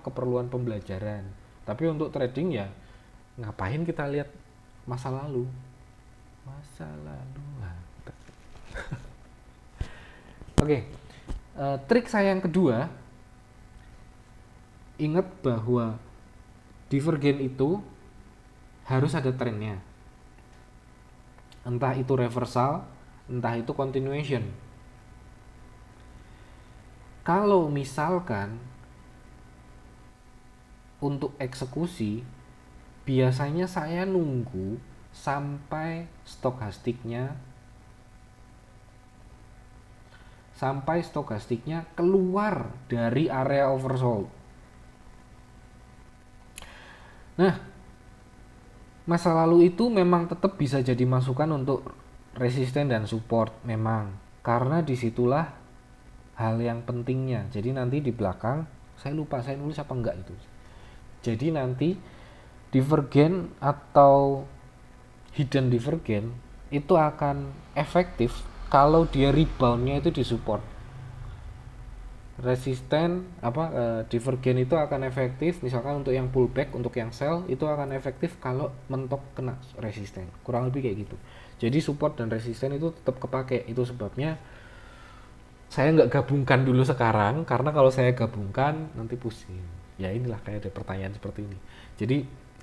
[SPEAKER 1] keperluan pembelajaran, tapi untuk trading ya ngapain kita lihat masa lalu. Masa lalu. Oke, trik saya yang kedua, ingat bahwa divergen itu harus ada trennya. Entah itu reversal, entah itu continuation. Kalau misalkan untuk eksekusi, biasanya saya nunggu sampai stokastiknya keluar dari area oversold. Nah, masa lalu itu memang tetap bisa jadi masukan untuk resisten dan support memang, karena disitulah hal yang pentingnya. Jadi nanti di belakang saya lupa saya nulis apa enggak itu. Jadi nanti divergen atau hidden divergen itu akan efektif kalau dia reboundnya itu di support. Resisten divergen itu akan efektif misalkan untuk yang pullback, untuk yang sell itu akan efektif kalau mentok kena resisten, kurang lebih kayak gitu. Jadi support dan resisten itu tetap kepake. Itu sebabnya saya nggak gabungkan dulu sekarang, karena kalau saya gabungkan nanti pusing. Ya inilah kayak ada pertanyaan seperti ini. Jadi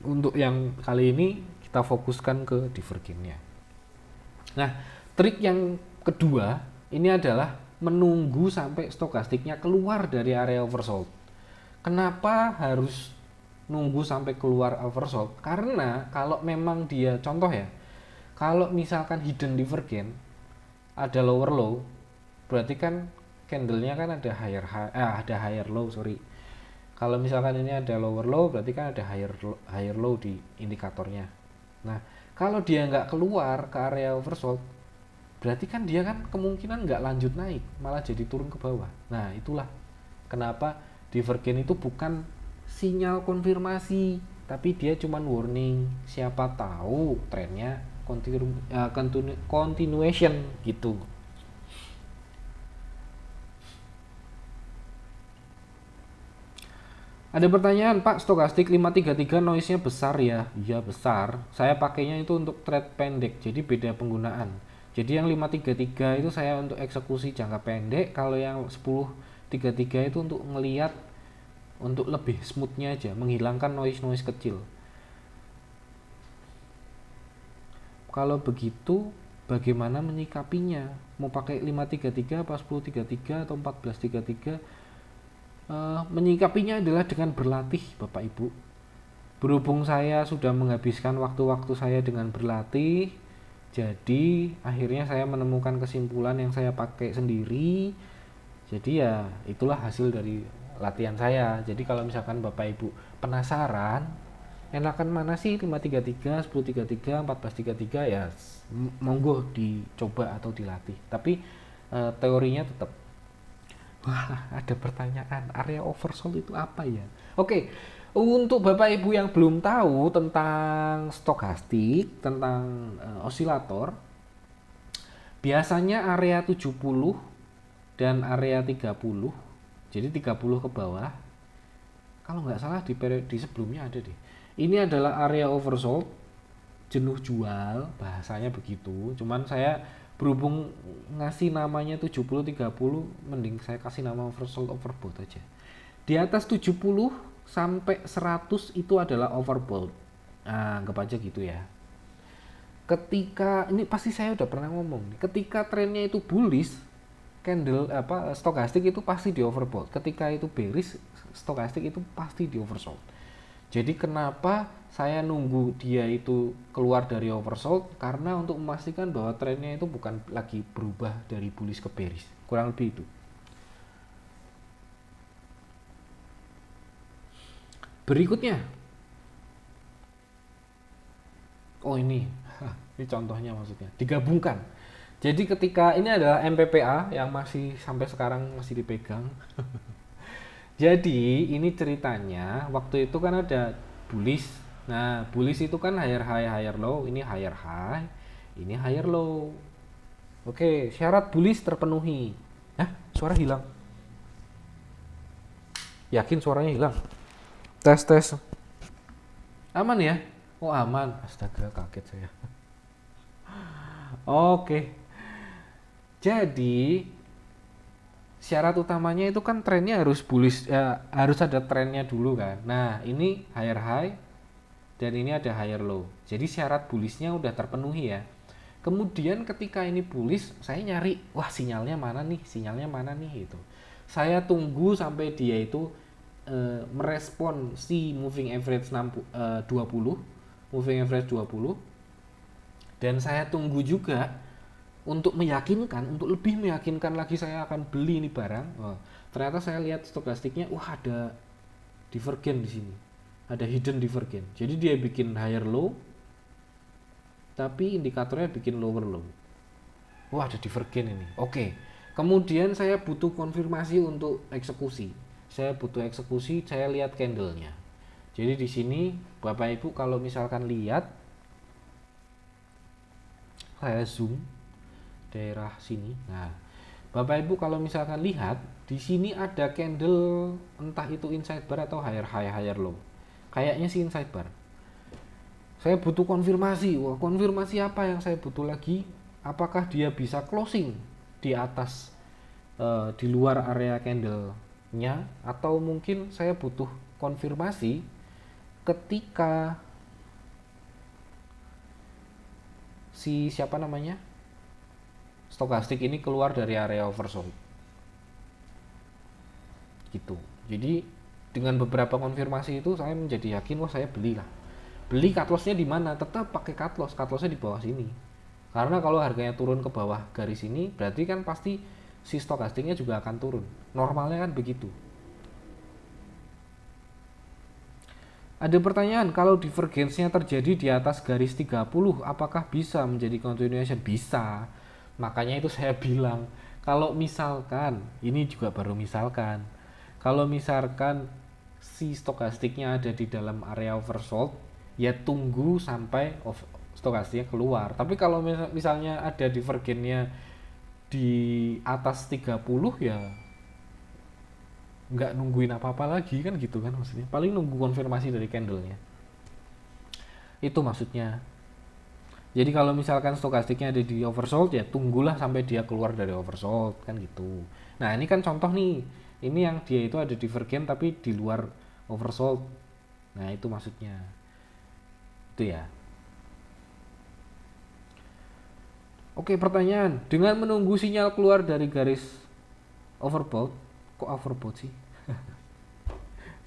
[SPEAKER 1] untuk yang kali ini kita fokuskan ke divergennya. Nah, trik yang kedua ini adalah menunggu sampai stokastiknya keluar dari area oversold. Kenapa harus nunggu sampai keluar oversold? Karena kalau memang dia, contoh ya, kalau misalkan hidden divergen ada lower low, berarti kan candlenya kan ada higher low, sorry. Kalau misalkan ini ada lower low, berarti kan ada higher low di indikatornya. Nah, kalau dia nggak keluar ke area oversold, berarti kan dia kan kemungkinan nggak lanjut naik, malah jadi turun ke bawah. Nah, itulah kenapa divergen itu bukan sinyal konfirmasi, tapi dia cuman warning. Siapa tahu trennya continuation gitu. Ada pertanyaan, Pak, stokastik 533 noise-nya besar ya? Iya besar. Saya pakainya itu untuk trade pendek, jadi beda penggunaan. Jadi yang 533 itu saya untuk eksekusi jangka pendek, kalau yang 1033 itu untuk ngelihat, untuk lebih smoothnya aja, menghilangkan noise-noise kecil. Kalau begitu, bagaimana menyikapinya? Mau pakai 533 apa 1033 atau 1433? Menyikapinya adalah dengan berlatih, Bapak Ibu. Berhubung saya sudah menghabiskan waktu-waktu saya dengan berlatih, jadi akhirnya saya menemukan kesimpulan yang saya pakai sendiri. Jadi ya itulah hasil dari latihan saya. Jadi kalau misalkan Bapak Ibu penasaran, enakan mana sih 533, 1033, 1433, ya monggo dicoba atau dilatih. Tapi teorinya tetap. Wah, ada pertanyaan, area oversold itu apa ya? Oke, untuk Bapak Ibu yang belum tahu tentang stokastik, tentang osilator, biasanya area 70 dan area 30, jadi 30 ke bawah, kalau nggak salah di sebelumnya ada deh. Ini adalah area oversold, jenuh jual, bahasanya begitu. Cuman saya berhubung ngasih namanya 70-30, mending saya kasih nama oversold overbought aja. Di atas 70 sampai 100 itu adalah overbought. Nah, anggap aja gitu ya. Ketika ini pasti saya udah pernah ngomong, ketika trennya itu bullish, stokastik itu pasti di overbought. Ketika itu bearish, stokastik itu pasti di oversold. Jadi kenapa saya nunggu dia itu keluar dari oversold? Karena untuk memastikan bahwa trennya itu bukan lagi berubah dari bullish ke bearish. Kurang lebih itu. Berikutnya. Oh ini contohnya maksudnya. Digabungkan. Jadi ketika ini adalah MPPA yang masih sampai sekarang masih dipegang. Jadi ini ceritanya waktu itu kan ada bullish. Nah, bullish itu kan higher high, higher low. Ini higher high, ini higher low. Oke, syarat bullish terpenuhi. Suara hilang. Yakin suaranya hilang? Tes. Aman ya? Oh aman, astaga kaget saya. Oke, jadi syarat utamanya itu kan trennya harus bullish, ya, harus ada trennya dulu kan. Nah ini higher high dan ini ada higher low. Jadi syarat bullishnya udah terpenuhi ya. Kemudian ketika ini bullish, saya nyari, wah sinyalnya mana nih, sinyalnya mana nih gitu. Saya tunggu sampai dia itu merespon si moving average 20, moving average 20, dan saya tunggu juga untuk meyakinkan, untuk lebih meyakinkan lagi saya akan beli ini barang. Oh, ternyata saya lihat stokastiknya, wah ada divergen di sini, ada hidden divergen. Jadi dia bikin higher low, tapi indikatornya bikin lower low. Wah ada divergen ini. Oke. Kemudian saya butuh konfirmasi untuk eksekusi. Saya butuh eksekusi, saya lihat candlenya. Jadi di sini Bapak Ibu kalau misalkan lihat, saya zoom daerah sini. Nah, Bapak Ibu kalau misalkan lihat di sini ada candle entah itu inside bar atau higher high higher low. Kayaknya sih inside bar. Saya butuh konfirmasi. Wah, konfirmasi apa yang saya butuh lagi? Apakah dia bisa closing di atas di luar area candle-nya, atau mungkin saya butuh konfirmasi ketika si siapa namanya? Stokastik ini keluar dari area oversold. Gitu. Jadi dengan beberapa konfirmasi itu saya menjadi yakin, wah saya belilah. Beli cut loss-nya di mana? Tetap pakai cut loss. Cut loss-nya di bawah sini. Karena kalau harganya turun ke bawah garis ini, berarti kan pasti si stokastiknya juga akan turun. Normalnya kan begitu. Ada pertanyaan, kalau divergence-nya terjadi di atas garis 30, apakah bisa menjadi continuation? Bisa. Makanya itu saya bilang, kalau misalkan, ini juga baru misalkan, kalau misalkan si stokastiknya ada di dalam area oversold, ya tunggu sampai stokastiknya keluar. Tapi kalau misalnya ada divergennya di atas 30, ya nggak nungguin apa-apa lagi kan gitu kan maksudnya. Paling nunggu konfirmasi dari candlenya. Itu maksudnya. Jadi kalau misalkan stokastiknya ada di oversold, ya tunggulah sampai dia keluar dari oversold kan gitu. Nah ini kan contoh nih, ini yang dia itu ada divergen tapi di luar oversold. Nah itu maksudnya. Itu ya. Oke, pertanyaan, dengan menunggu sinyal keluar dari garis overbought, kok overbought sih?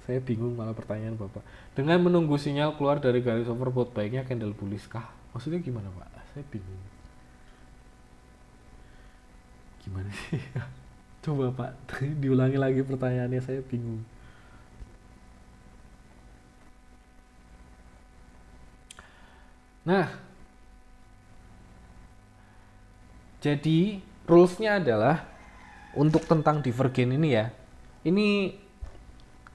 [SPEAKER 1] Saya bingung malah pertanyaan Bapak. Dengan menunggu sinyal keluar dari garis overbought, baiknya candle bullish kah? Maksudnya gimana Pak? Saya bingung. Gimana sih? Coba Pak, diulangi lagi pertanyaannya, saya bingung. Nah, jadi rules-nya adalah untuk tentang divergen ini ya. Ini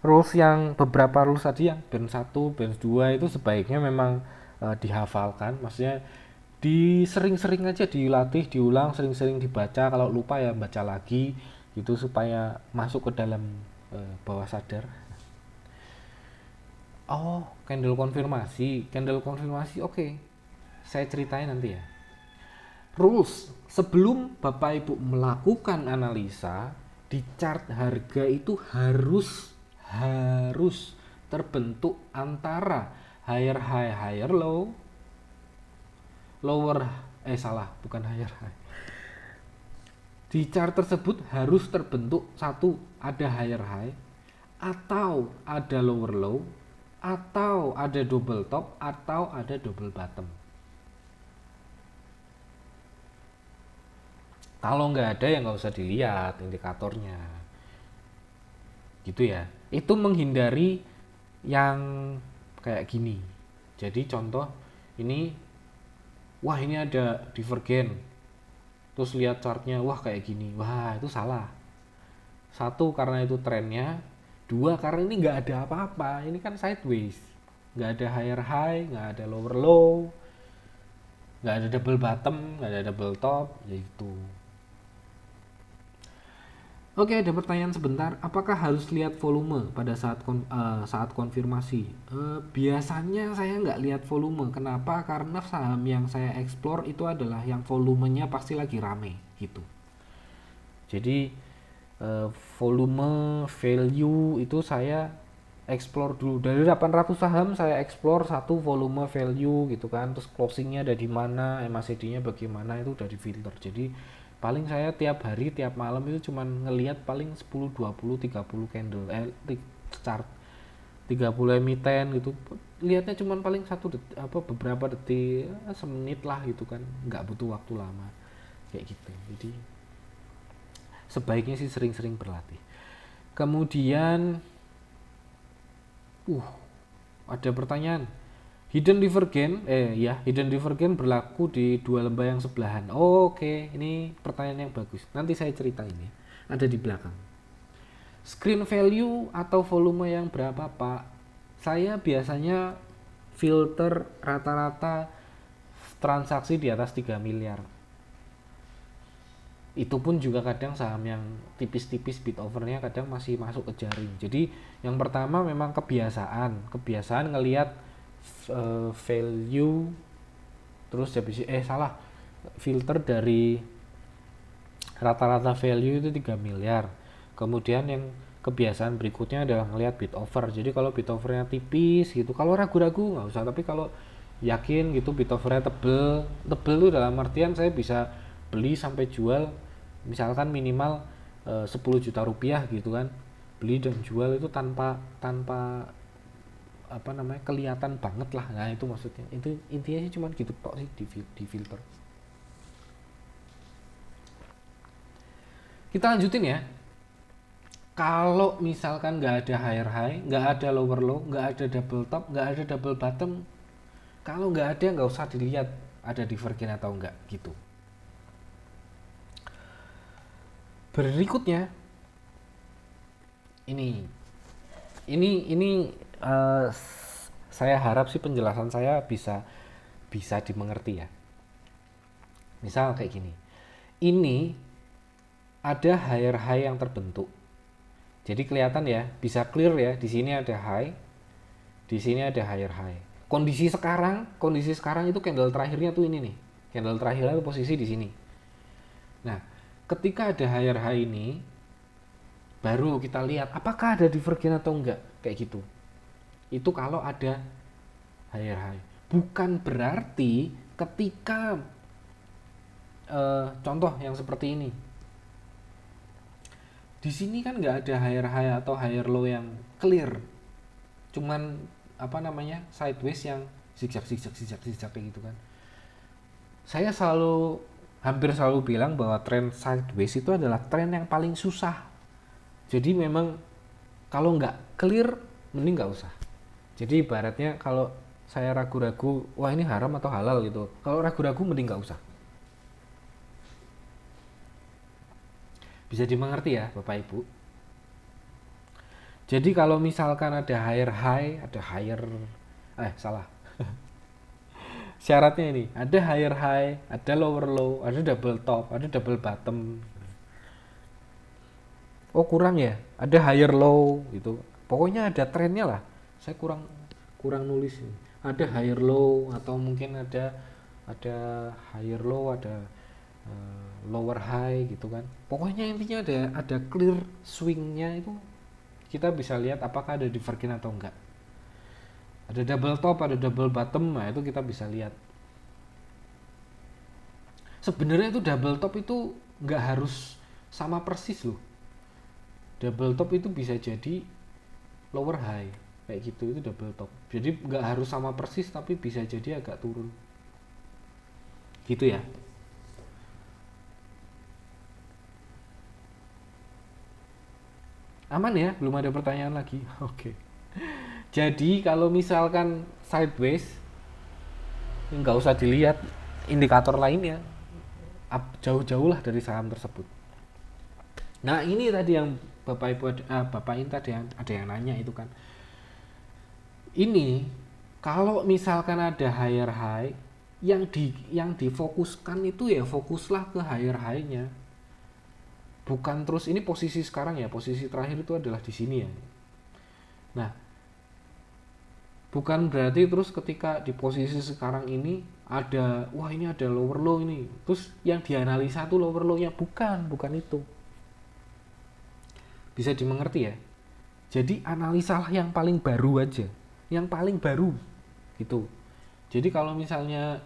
[SPEAKER 1] rules yang beberapa rules tadi yang band 1, band 2 itu sebaiknya memang dihafalkan. Maksudnya sering-sering aja dilatih, diulang, sering-sering dibaca. Kalau lupa ya baca lagi gitu supaya masuk ke dalam bawah sadar. Oh, candle konfirmasi. Candle konfirmasi, oke. Saya ceritain nanti ya. Rules, sebelum Bapak Ibu melakukan analisa, di chart harga itu harus terbentuk antara higher high higher low, lower salah, bukan higher high. Di chart tersebut harus terbentuk satu, ada higher high, atau ada lower low, atau ada double top, atau ada double bottom. Kalau nggak ada ya nggak usah dilihat indikatornya, gitu ya. Itu menghindari yang kayak gini. Jadi contoh ini, wah ini ada divergen, terus lihat chartnya, wah kayak gini, wah itu salah. Satu karena itu trennya, dua karena ini nggak ada apa-apa, ini kan sideways, nggak ada higher high, nggak ada lower low, nggak ada double bottom, nggak ada double top, yaitu. Oke, ada pertanyaan sebentar. Apakah harus lihat volume pada saat konfirmasi? Biasanya saya nggak lihat volume. Kenapa? Karena saham yang saya explore itu adalah yang volumenya pasti lagi rame gitu. Jadi volume, value itu saya explore dulu. Dari 800 saham saya explore satu volume, value gitu kan. Terus closingnya ada di mana, MACD-nya bagaimana, itu udah di filter. Jadi paling saya tiap hari, tiap malam itu cuman ngelihat paling 10, 20, 30 candle chart, 30 emiten gitu. Lihatnya cuman paling beberapa detik, semenit lah gitu kan. Nggak butuh waktu lama kayak gitu. Jadi sebaiknya sih sering-sering berlatih. Kemudian ada pertanyaan. Hidden divergence berlaku di dua lembah yang sebelahan. Oke, ini pertanyaan yang bagus. Nanti saya cerita ini. Ada di belakang. Screen value atau volume yang berapa, Pak? Saya biasanya filter rata-rata transaksi di atas 3 miliar. Itu pun juga kadang saham yang tipis-tipis bid overnya kadang masih masuk ke jaring. Jadi yang pertama memang kebiasaan ngelihat value, terus filter dari rata-rata value itu 3 miliar. Kemudian yang kebiasaan berikutnya adalah ngelihat bid over. Jadi kalau bid overnya tipis gitu, kalau ragu-ragu nggak usah, tapi kalau yakin gitu bid overnya tebel itu dalam artian saya bisa beli sampai jual misalkan minimal 10 juta rupiah gitu kan, beli dan jual itu tanpa kelihatan banget lah. Nah itu maksudnya, itu intinya sih cuman gitu tok sih di filter. Kita lanjutin ya. Kalau misalkan nggak ada higher high, nggak ada lower low, nggak ada double top, nggak ada double bottom, kalau nggak ada nggak usah dilihat ada divergence atau enggak gitu. Berikutnya ini saya harap sih penjelasan saya bisa dimengerti ya. Misal kayak gini. Ini ada higher high yang terbentuk. Jadi kelihatan ya, bisa clear ya, di sini ada high, di sini ada higher high. Kondisi sekarang itu candle terakhirnya tuh ini nih. Candle terakhirnya tuh posisi di sini. Nah, ketika ada higher high ini, baru kita lihat apakah ada divergence atau enggak, kayak gitu. Itu kalau ada higher high. Bukan berarti ketika contoh yang seperti ini, di sini kan nggak ada higher high atau higher low yang clear, cuman sideways yang zigzag kayak gitu kan. Saya hampir selalu bilang bahwa tren sideways itu adalah tren yang paling susah. Jadi memang kalau nggak clear mending nggak usah. Jadi ibaratnya kalau saya ragu-ragu, wah ini haram atau halal gitu, kalau ragu-ragu mending nggak usah. Bisa dimengerti ya Bapak Ibu. Jadi kalau misalkan ada higher high, syaratnya ini, ada higher high, ada lower low, ada double top, ada double bottom. Oh kurang ya, ada higher low gitu. Pokoknya ada trennya lah. Saya kurang nulis ini. Ada higher low atau mungkin ada higher low, ada lower high gitu kan. Pokoknya intinya ada clear swingnya, itu kita bisa lihat apakah ada divergence atau enggak. Ada double top, ada double bottom, nah itu kita bisa lihat. Sebenarnya itu double top itu nggak harus sama persis loh. Double top itu bisa jadi lower high kayak gitu, itu double top. Jadi nggak harus sama persis, tapi bisa jadi agak turun. Gitu ya. Aman ya, belum ada pertanyaan lagi. Oke. Jadi kalau misalkan sideways, nggak usah dilihat indikator lainnya, jauh-jauh lah dari saham tersebut. Nah ini tadi yang Bapak Ibu Bapak ini tadi ada yang nanya itu kan. Ini kalau misalkan ada higher high, yang difokuskan itu ya fokuslah ke higher high-nya. bukan terus ini posisi sekarang ya, posisi terakhir itu adalah di sini ya. Nah, bukan berarti terus ketika di posisi sekarang ini ada, wah ini ada lower low ini, terus yang dianalisa tuh lower low-nya, bukan itu. Bisa dimengerti ya. Jadi analisalah yang paling baru aja, yang paling baru gitu. Jadi kalau misalnya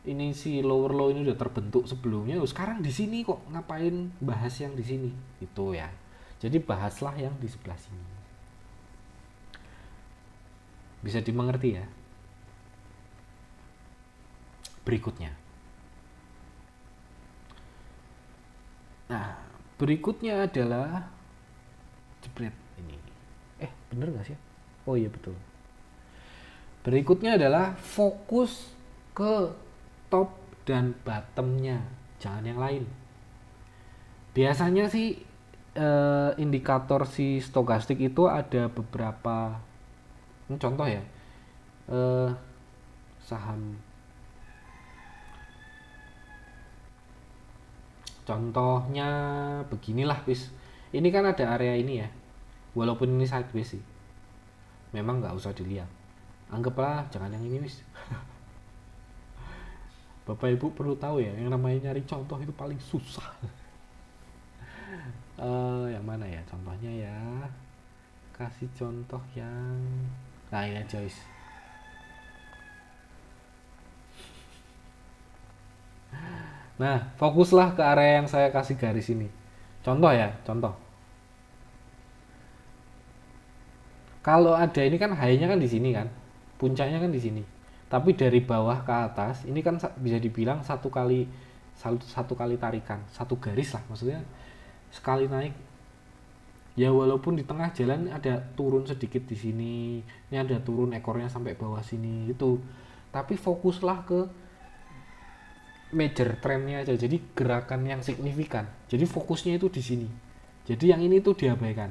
[SPEAKER 1] ini si lower low ini udah terbentuk sebelumnya, sekarang di sini kok ngapain bahas yang di sini gitu ya. Jadi bahaslah yang di sebelah sini. Bisa dimengerti ya. Berikutnya. Nah, berikutnya adalah jebret ini. Bener gak sih? Oh iya betul. Berikutnya adalah fokus ke top dan bottomnya, jangan yang lain. Biasanya sih indikator si stokastik itu ada beberapa. Ini contoh ya, saham. Contohnya beginilah wis. Ini kan ada area ini ya. Walaupun ini sideways sih. Memang nggak usah dilihat. Anggaplah jangan yang ini wis. Bapak Ibu perlu tahu ya, yang namanya nyari contoh itu paling susah. Yang mana ya contohnya ya? Kasih contoh yang, nah ini aja wis. Nah, fokuslah ke area yang saya kasih garis ini. Contoh ya, contoh. Kalau ada ini kan high-nya kan di sini kan, puncaknya kan di sini. Tapi dari bawah ke atas ini kan bisa dibilang satu kali tarikan, satu garis lah maksudnya, sekali naik. Ya walaupun di tengah jalan ada turun sedikit di sini, ini ada turun ekornya sampai bawah sini itu. Tapi fokuslah ke major trendnya aja, jadi gerakan yang signifikan. Jadi fokusnya itu di sini. Jadi yang ini tuh diabaikan.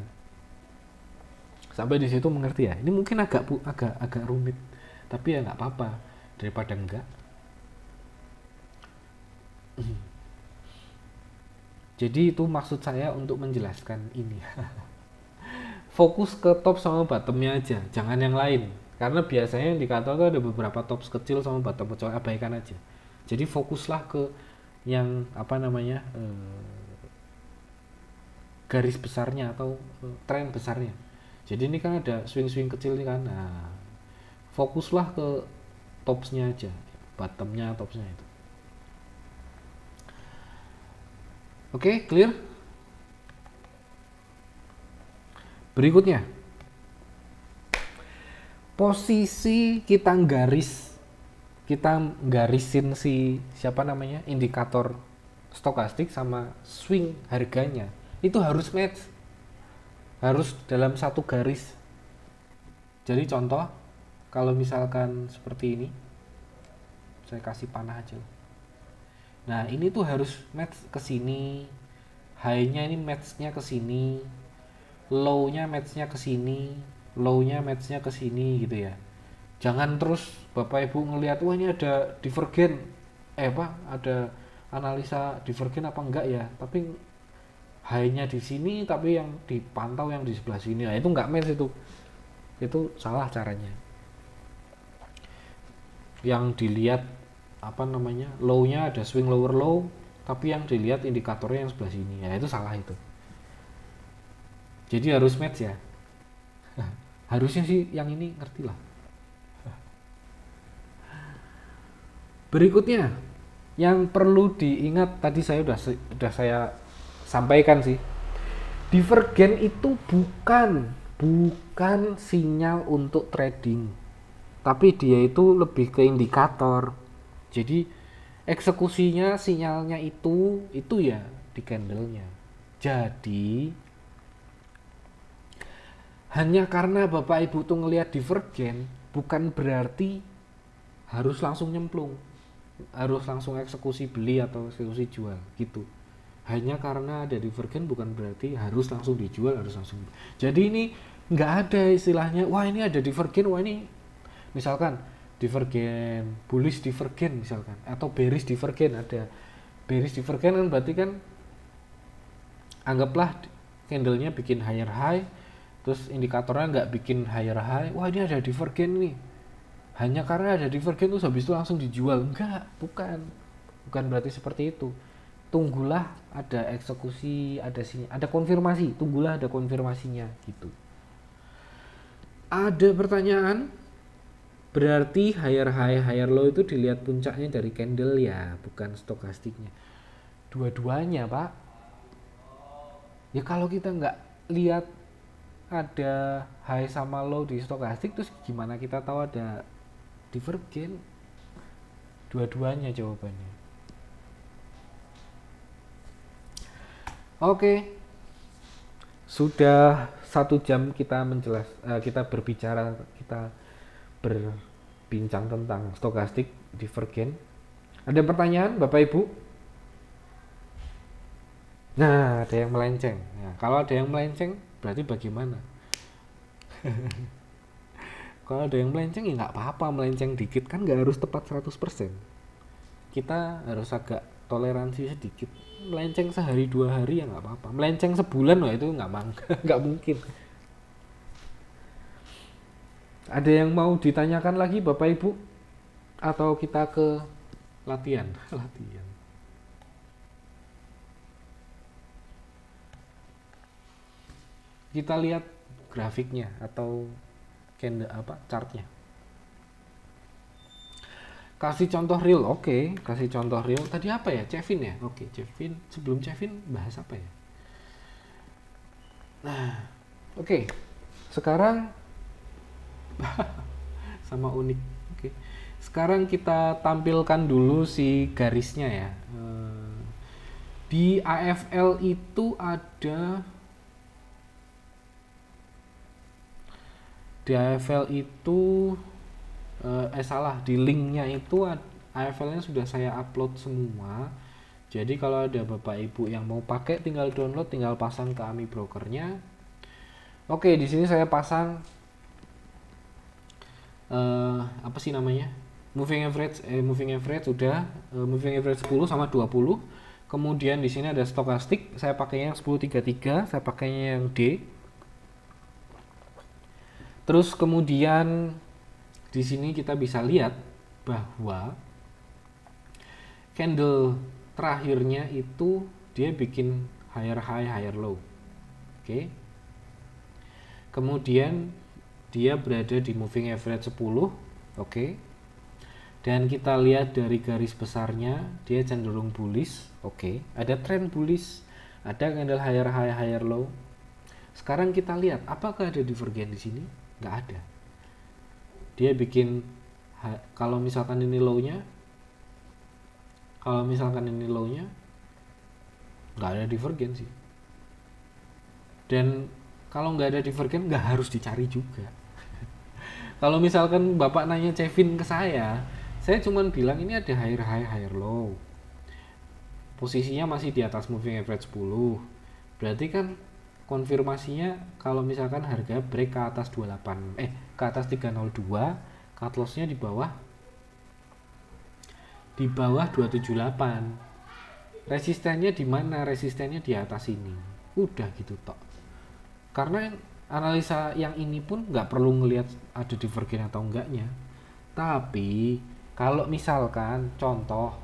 [SPEAKER 1] Sampai di situ mengerti ya? Ini mungkin agak rumit, tapi ya nggak apa-apa daripada enggak. Jadi itu maksud saya untuk menjelaskan ini. Fokus ke top sama bottomnya aja, jangan yang lain. Karena biasanya indikator itu ada beberapa tops kecil sama bottom kecil, abaikan aja. Jadi fokuslah ke yang apa namanya, garis besarnya atau tren besarnya. Jadi ini kan ada swing-swing kecil nih kan. Nah, fokuslah ke topsnya aja, bottomnya topsnya itu. Oke, clear? Berikutnya, posisi kita garisin si siapa namanya indikator stokastik sama swing harganya itu harus match, harus dalam satu garis. Jadi contoh, kalau misalkan seperti ini, saya kasih panah aja. Nah ini tuh harus match ke sini, high-nya ini match-nya ke sini, low-nya match-nya ke sini, low-nya match-nya ke sini gitu ya. Jangan terus Bapak Ibu ngelihat, wah ini ada divergen, ada analisa divergen apa enggak ya, tapi high-nya di sini tapi yang dipantau yang di sebelah sini. Nah itu enggak match, itu salah caranya. Yang dilihat apa namanya, low-nya ada swing lower low, tapi yang dilihat indikatornya yang sebelah sini. Ya itu salah itu. Jadi harus match ya. Harusnya sih yang ini ngerti lah. Berikutnya yang perlu diingat, tadi saya udah saya sampaikan sih. Divergen itu bukan sinyal untuk trading. Tapi dia itu lebih ke indikator. Jadi eksekusinya sinyalnya itu ya di candlenya. Jadi hanya karena Bapak Ibu tuh ngelihat divergen bukan berarti harus langsung nyemplung, harus langsung eksekusi beli atau eksekusi jual gitu. Hanya karena ada divergen bukan berarti harus langsung dijual, harus langsung. Jadi ini nggak ada istilahnya, wah ini ada divergen, wah ini misalkan divergen, bullish divergen misalkan, atau bearish divergen. Ada bearish divergen kan berarti kan anggaplah candlenya bikin higher high, terus indikatornya nggak bikin higher high, wah ini ada divergen nih, hanya karena ada divergen terus habis itu langsung dijual. Enggak, bukan berarti seperti itu. Tunggulah ada eksekusi, ada konfirmasi, tunggulah ada konfirmasinya gitu. Ada pertanyaan? Berarti higher high higher low itu dilihat puncaknya dari candle ya, bukan stokastiknya. Dua-duanya pak. Ya kalau kita nggak lihat ada high sama low di stokastik, terus gimana kita tahu ada divergen? Dua-duanya jawabannya. Oke, sudah 1 jam kita kita berbicara, kita berbincang tentang stokastik, divergen. Ada pertanyaan Bapak Ibu? Nah, ada yang melenceng. Nah, kalau ada yang melenceng berarti bagaimana? Kalau ada yang melenceng ya nggak apa-apa, melenceng dikit kan nggak harus tepat 100%. Kita harus agak toleransi sedikit. Melenceng sehari 2 hari ya nggak apa-apa. Melenceng sebulan wah itu nggak mungkin. Ada yang mau ditanyakan lagi Bapak Ibu? Atau kita ke latihan? Latihan. Kita lihat grafiknya atau candle chartnya. Kasih contoh real, oke. Kasih contoh real. Tadi apa ya? Chevin ya? Oke, Chevin. Sebelum Chevin bahas apa ya? Nah, oke. Sekarang sama unik. Oke. Sekarang kita tampilkan dulu si garisnya ya. Di AFL itu ada di linknya itu AFL-nya sudah saya upload semua. Jadi kalau ada Bapak Ibu yang mau pakai tinggal download, tinggal pasang ke AMI brokernya. Oke, di sini saya pasang apa sih namanya? Moving average sudah, moving average 10 sama 20. Kemudian di sini ada stokastik, saya pakainya yang 1033, saya pakainya yang D. Terus kemudian di sini kita bisa lihat bahwa candle terakhirnya itu dia bikin higher high higher low. Oke. Kemudian dia berada di moving average 10. Oke. Dan kita lihat dari garis besarnya dia cenderung bullish. Oke. Ada trend bullish, ada candle higher high higher low. Sekarang kita lihat apakah ada divergen di sini? Nggak ada. Dia bikin kalau misalkan ini low-nya nggak ada divergen sih. Dan kalau nggak ada divergen nggak harus dicari juga. Kalau misalkan Bapak nanya Chevin ke saya cuman bilang ini ada higher high higher low, posisinya masih di atas moving average 10. Berarti kan konfirmasinya kalau misalkan harga break ke atas ke atas 302, cut loss-nya di bawah 278. Resistennya di mana? Resistennya di atas ini. Udah gitu tok. Karena analisa yang ini pun nggak perlu ngelihat ada divergen atau enggaknya. Tapi kalau misalkan contoh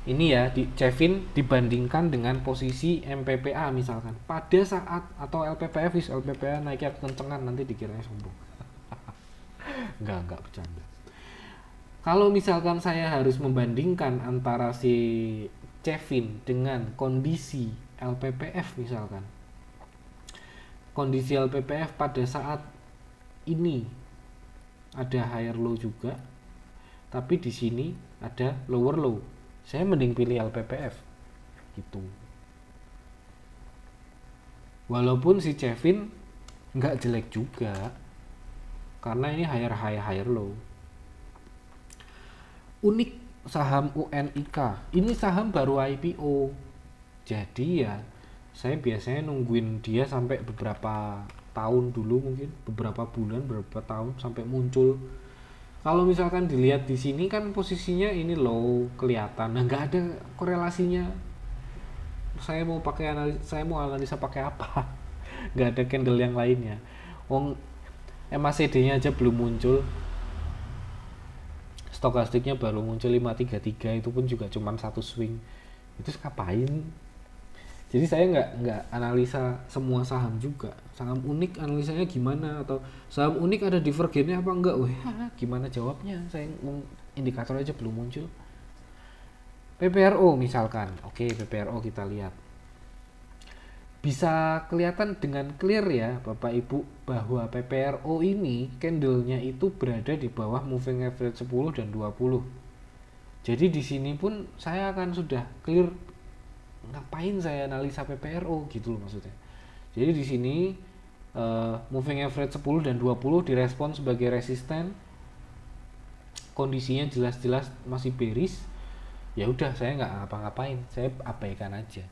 [SPEAKER 1] ini ya di Chevin dibandingkan dengan posisi MPPA misalkan pada saat atau LPPA naiknya kencengan nanti dikiranya sombong. enggak bercanda. Kalau misalkan saya harus membandingkan antara si Chevin dengan kondisi LPPF misalkan, kondisi LPPF pada saat ini ada higher low juga, tapi di sini ada lower low. Saya mending pilih LPPF gitu. Walaupun si Chevin nggak jelek juga, karena ini higher high higher low. Unik saham UNIK. Ini saham baru IPO. Jadi ya saya biasanya nungguin dia sampai beberapa tahun dulu, mungkin beberapa bulan, beberapa tahun sampai muncul. Kalau misalkan dilihat di sini kan posisinya ini low kelihatan, nah nggak ada korelasinya saya mau analisa pakai apa? Nggak ada candle yang lainnya. Wong MACD-nya aja belum muncul, stokastiknya baru muncul 533, itu pun juga cuma satu swing. Itu ngapain? Jadi saya nggak analisa semua saham juga. Saham unik analisanya gimana, atau saham unik ada divergennya apa enggak? Wah, gimana jawabnya? Saya indikator aja belum muncul. PPRO misalkan. Oke, PPRO kita lihat. Bisa kelihatan dengan clear ya Bapak Ibu bahwa PPRO ini candlenya itu berada di bawah moving average 10 dan 20. Jadi di sini pun saya akan sudah clear ngapain saya analisa PPRO gitu loh maksudnya. Jadi di sini moving average 10 dan 20 direspon sebagai resisten. Kondisinya jelas-jelas masih bearish. Ya udah saya nggak ngapa-ngapain, saya abaikan aja.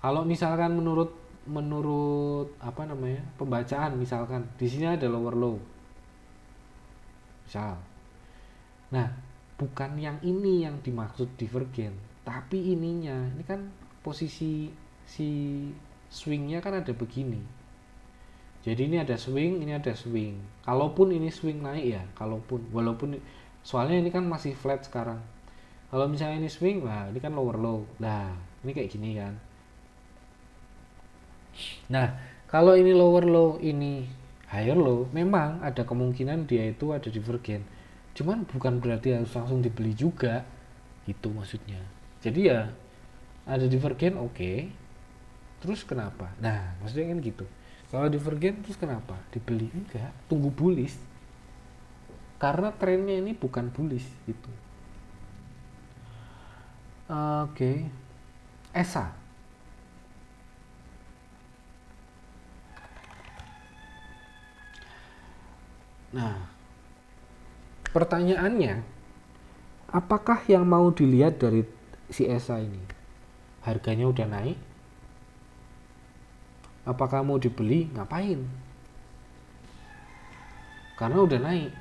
[SPEAKER 1] Kalau misalkan menurut pembacaan, misalkan di sini ada lower low, misal, nah bukan yang ini yang dimaksud divergen, tapi ininya, ini kan posisi si swingnya kan ada begini. Jadi ini ada swing, ini ada swing. Kalaupun ini swing naik ya, walaupun soalnya ini kan masih flat sekarang. Kalau misalnya ini swing, nah ini kan lower low, nah ini kayak gini kan. Nah, kalau ini lower low, ini higher low, memang ada kemungkinan dia itu ada divergen. Cuman bukan berarti harus langsung dibeli juga, gitu maksudnya. Jadi ya ada divergen, oke. Terus kenapa? Nah, maksudnya kan gitu. Kalau divergen terus kenapa? Dibeli enggak? Tunggu bullish. Karena trennya ini bukan bullish gitu. Oke. ESA. Nah, pertanyaannya, apakah yang mau dilihat dari si ESA ini? Harganya udah naik? Apakah mau dibeli? Ngapain? Karena udah naik.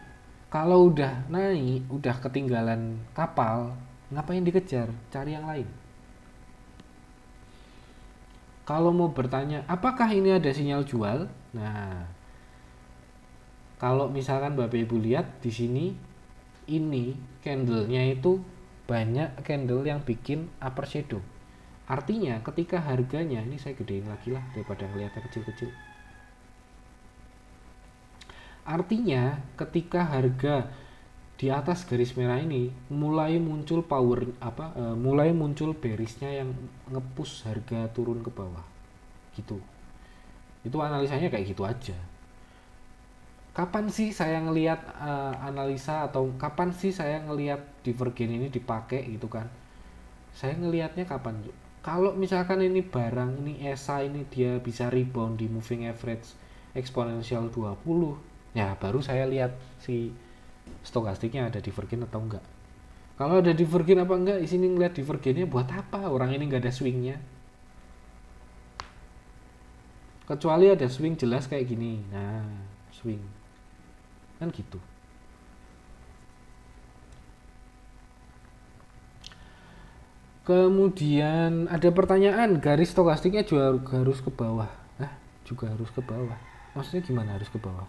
[SPEAKER 1] Kalau udah naik, udah ketinggalan kapal, ngapain dikejar? Cari yang lain. Kalau mau bertanya, apakah ini ada sinyal jual? Nah, kalau misalkan Bapak Ibu lihat di sini, ini candlenya itu banyak candle yang bikin upper shadow. Artinya ketika harganya, ini saya gedein lagi lah daripada ngeliatnya kecil-kecil. Artinya ketika harga di atas garis merah ini mulai muncul mulai muncul bearishnya yang ngepush harga turun ke bawah. Gitu. Itu analisanya kayak gitu aja. Kapan sih saya ngelihat analisa, atau kapan sih saya ngelihat divergen ini dipakai gitu kan? Saya ngelihatnya kapan? Kalau misalkan ini barang, ini ESA ini dia bisa rebound di moving average eksponensial 20, ya baru saya lihat si stokastiknya ada divergen atau enggak. Kalau ada divergen apa enggak, di sini ngelihat divergennya buat apa? Orang ini enggak ada swingnya. Kecuali ada swing jelas kayak gini. Nah, swing. Kan gitu. Kemudian ada pertanyaan, garis stokastiknya juga harus ke bawah. Juga harus ke bawah. Maksudnya gimana harus ke bawah?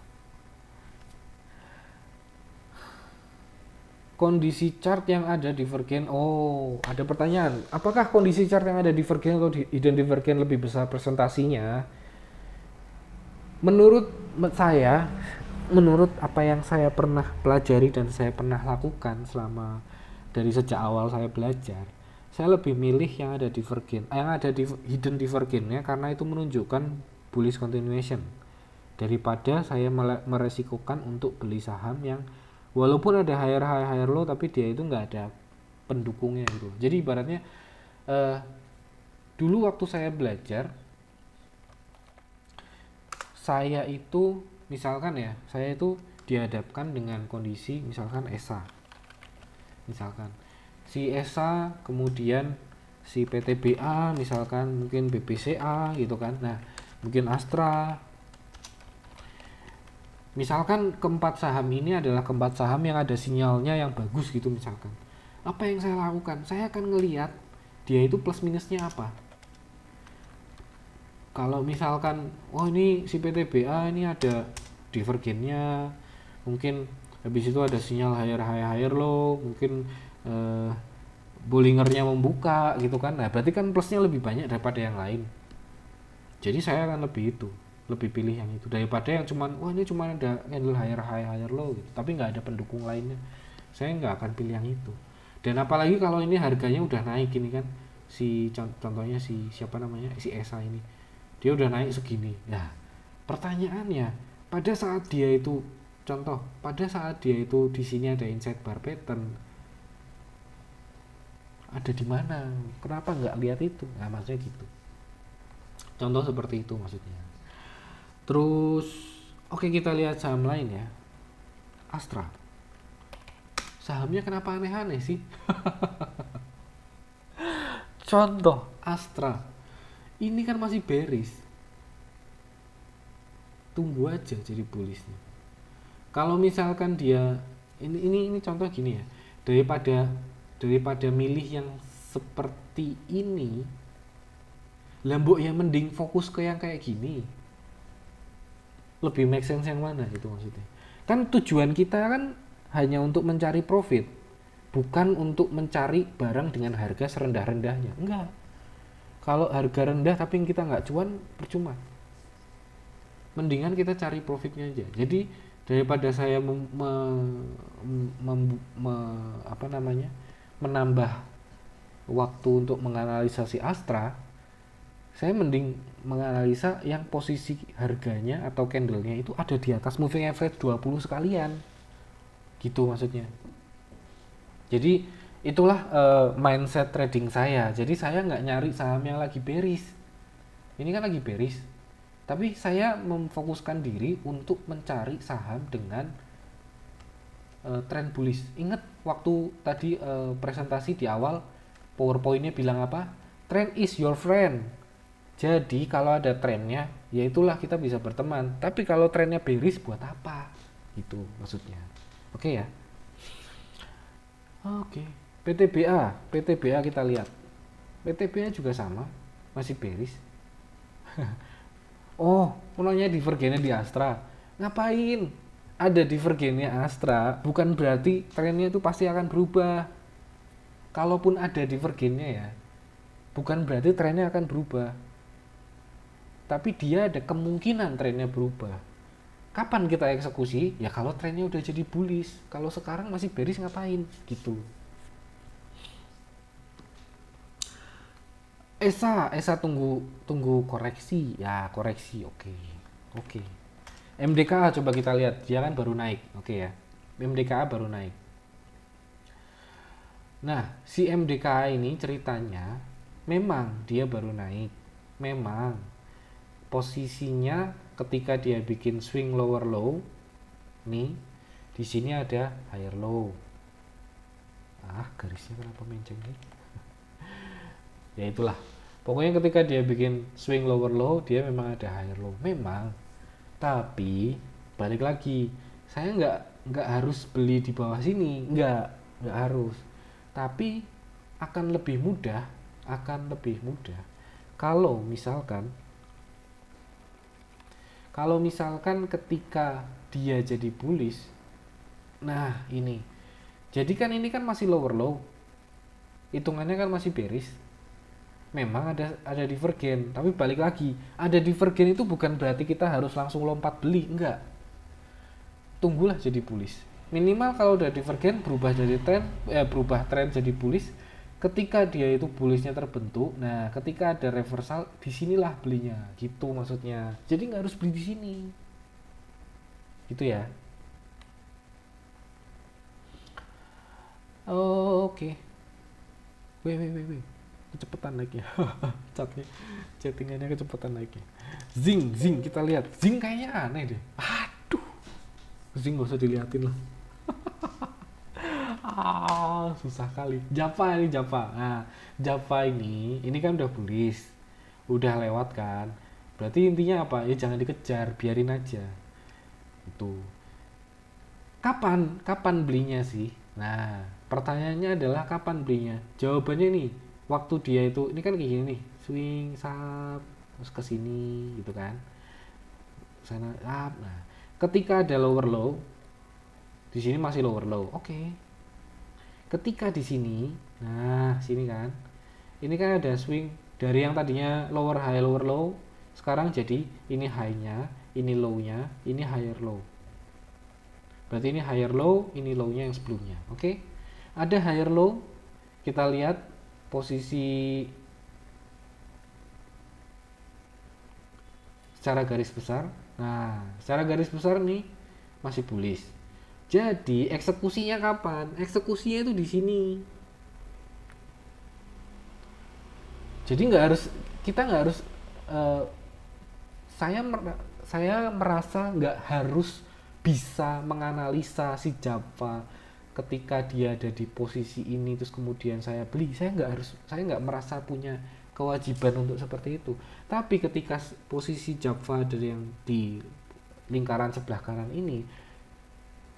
[SPEAKER 1] Kondisi chart yang ada divergen. Oh, ada pertanyaan. Apakah kondisi chart yang ada divergen atau hidden divergen lebih besar presentasinya? Menurut saya, menurut apa yang saya pernah pelajari dan saya pernah lakukan selama dari sejak awal saya belajar, saya lebih milih yang ada divergen, yang ada hidden divergennya, karena itu menunjukkan bullish continuation, daripada saya meresikokan untuk beli saham yang walaupun ada higher high higher low tapi dia itu nggak ada pendukungnya gitu. Jadi ibaratnya dulu waktu saya belajar, saya itu misalkan ya, saya itu dihadapkan dengan kondisi misalkan ESA, misalkan si ESA, kemudian si PTBA, misalkan mungkin BBCA gitu kan, nah mungkin Astra, misalkan keempat saham ini adalah keempat saham yang ada sinyalnya yang bagus gitu. Misalkan apa yang saya lakukan, saya akan ngelihat dia itu plus minusnya apa. Kalau misalkan, oh ini si PTBA ini ada divergennya, mungkin habis itu ada sinyal higher low, mungkin eh, Bollingernya membuka gitu kan. Nah, berarti kan plusnya lebih banyak daripada yang lain. Jadi saya akan lebih pilih yang itu daripada yang cuman wah ini cuman ada candle higher low gitu, tapi nggak ada pendukung lainnya. Saya nggak akan pilih yang itu. Dan apalagi kalau ini harganya udah naik ini kan, si contohnya si siapa namanya si ESA ini, dia udah naik segini. Nah, pertanyaannya pada saat dia itu pada saat dia itu di sini ada inside bar pattern, ada di mana? Kenapa nggak lihat itu? Nah, maksudnya gitu. Contoh seperti itu maksudnya. Terus, oke kita lihat saham lain ya. Astra. Sahamnya kenapa aneh-aneh sih? Contoh Astra. Ini kan masih bearish. Tunggu aja jadi bullish-nya. Kalau misalkan dia ini contoh gini ya. Daripada milih yang seperti ini, lambuk ya mending fokus ke yang kayak gini. Lebih make sense yang mana gitu maksudnya. Kan tujuan kita kan hanya untuk mencari profit, bukan untuk mencari barang dengan harga serendah-rendahnya. Enggak. Kalau harga rendah tapi kita nggak cuan, percuma. Mendingan kita cari profitnya aja. Jadi daripada saya menambah waktu untuk menganalisa si Astra, saya mending menganalisa yang posisi harganya atau candlenya itu ada di atas moving average 20 sekalian gitu maksudnya. Jadi itulah mindset trading saya. Jadi saya nggak nyari saham yang lagi bearish, ini kan lagi bearish, tapi saya memfokuskan diri untuk mencari saham dengan trend bullish. Ingat waktu tadi presentasi di awal PowerPoint-nya bilang apa? Trend is your friend. Jadi kalau ada trennya, ya itulah kita bisa berteman. Tapi kalau trennya bearish buat apa? Gitu maksudnya. Oke ya. Oke. PTBA kita lihat. PTBA juga sama, masih bearish. Oh, menanya divergennya di Astra. Ngapain? Ada divergennya Astra, bukan berarti trennya itu pasti akan berubah. Kalaupun ada divergennya ya, bukan berarti trennya akan berubah. Tapi dia ada kemungkinan trennya berubah. Kapan kita eksekusi? Ya kalau trennya udah jadi bullish. Kalau sekarang masih bearish ngapain? Gitu. ESA tunggu koreksi. Ya, koreksi. Oke. MDKA coba kita lihat. Dia kan baru naik. Oke ya. MDKA baru naik. Nah, si MDKA ini ceritanya memang dia baru naik. Memang posisinya ketika dia bikin swing lower low nih, di sini ada higher low. Garisnya kenapa menceng nih? Ya itulah, pokoknya ketika dia bikin swing lower low, dia memang ada higher low memang. Tapi balik lagi, saya nggak harus beli di bawah sini, nggak harus. Tapi akan lebih mudah kalau misalkan ketika dia jadi bullish. Nah ini, jadi kan ini kan masih lower low, hitungannya kan masih bearish. Memang ada divergen, tapi balik lagi, ada divergen itu bukan berarti kita harus langsung lompat beli, enggak. Tunggulah jadi bullish. Minimal kalau udah divergen berubah tren jadi bullish. Ketika dia itu bullishnya terbentuk, nah ketika ada reversal, disinilah belinya, gitu maksudnya. Jadi nggak harus beli di sini, gitu ya. Oke. Wait. Kecepatan naiknya. Chattingannya kecepatan naiknya. Zing kita lihat. Zing kayaknya aneh deh. Aduh. Zing gak usah diliatin lah. Susah kali. Java. Nah, Java ini kan udah bullish. Udah lewat kan. Berarti intinya apa? Ya jangan dikejar, biarin aja. Itu. Kapan belinya sih? Nah, pertanyaannya adalah kapan belinya? Jawabannya nih, waktu dia itu ini kan kayak gini nih, swing sap terus ke sini gitu kan, sana up. Nah, ketika ada lower low, di sini masih lower low, oke. Ketika di sini, nah sini kan, ini kan ada swing dari yang tadinya lower high lower low, sekarang jadi ini high-nya, ini low-nya, ini higher low. Berarti ini higher low, ini low-nya yang sebelumnya. Oke. Ada higher low, kita lihat posisi secara garis besar. Nah, secara garis besar nih masih bullish. Jadi eksekusinya kapan? Eksekusinya itu di sini. Jadi kita nggak harus eh, saya saya merasa nggak harus bisa menganalisa si Java ketika dia ada di posisi ini terus kemudian saya beli. Saya nggak merasa punya kewajiban untuk seperti itu. Tapi ketika posisi Java dari yang di lingkaran sebelah kanan ini,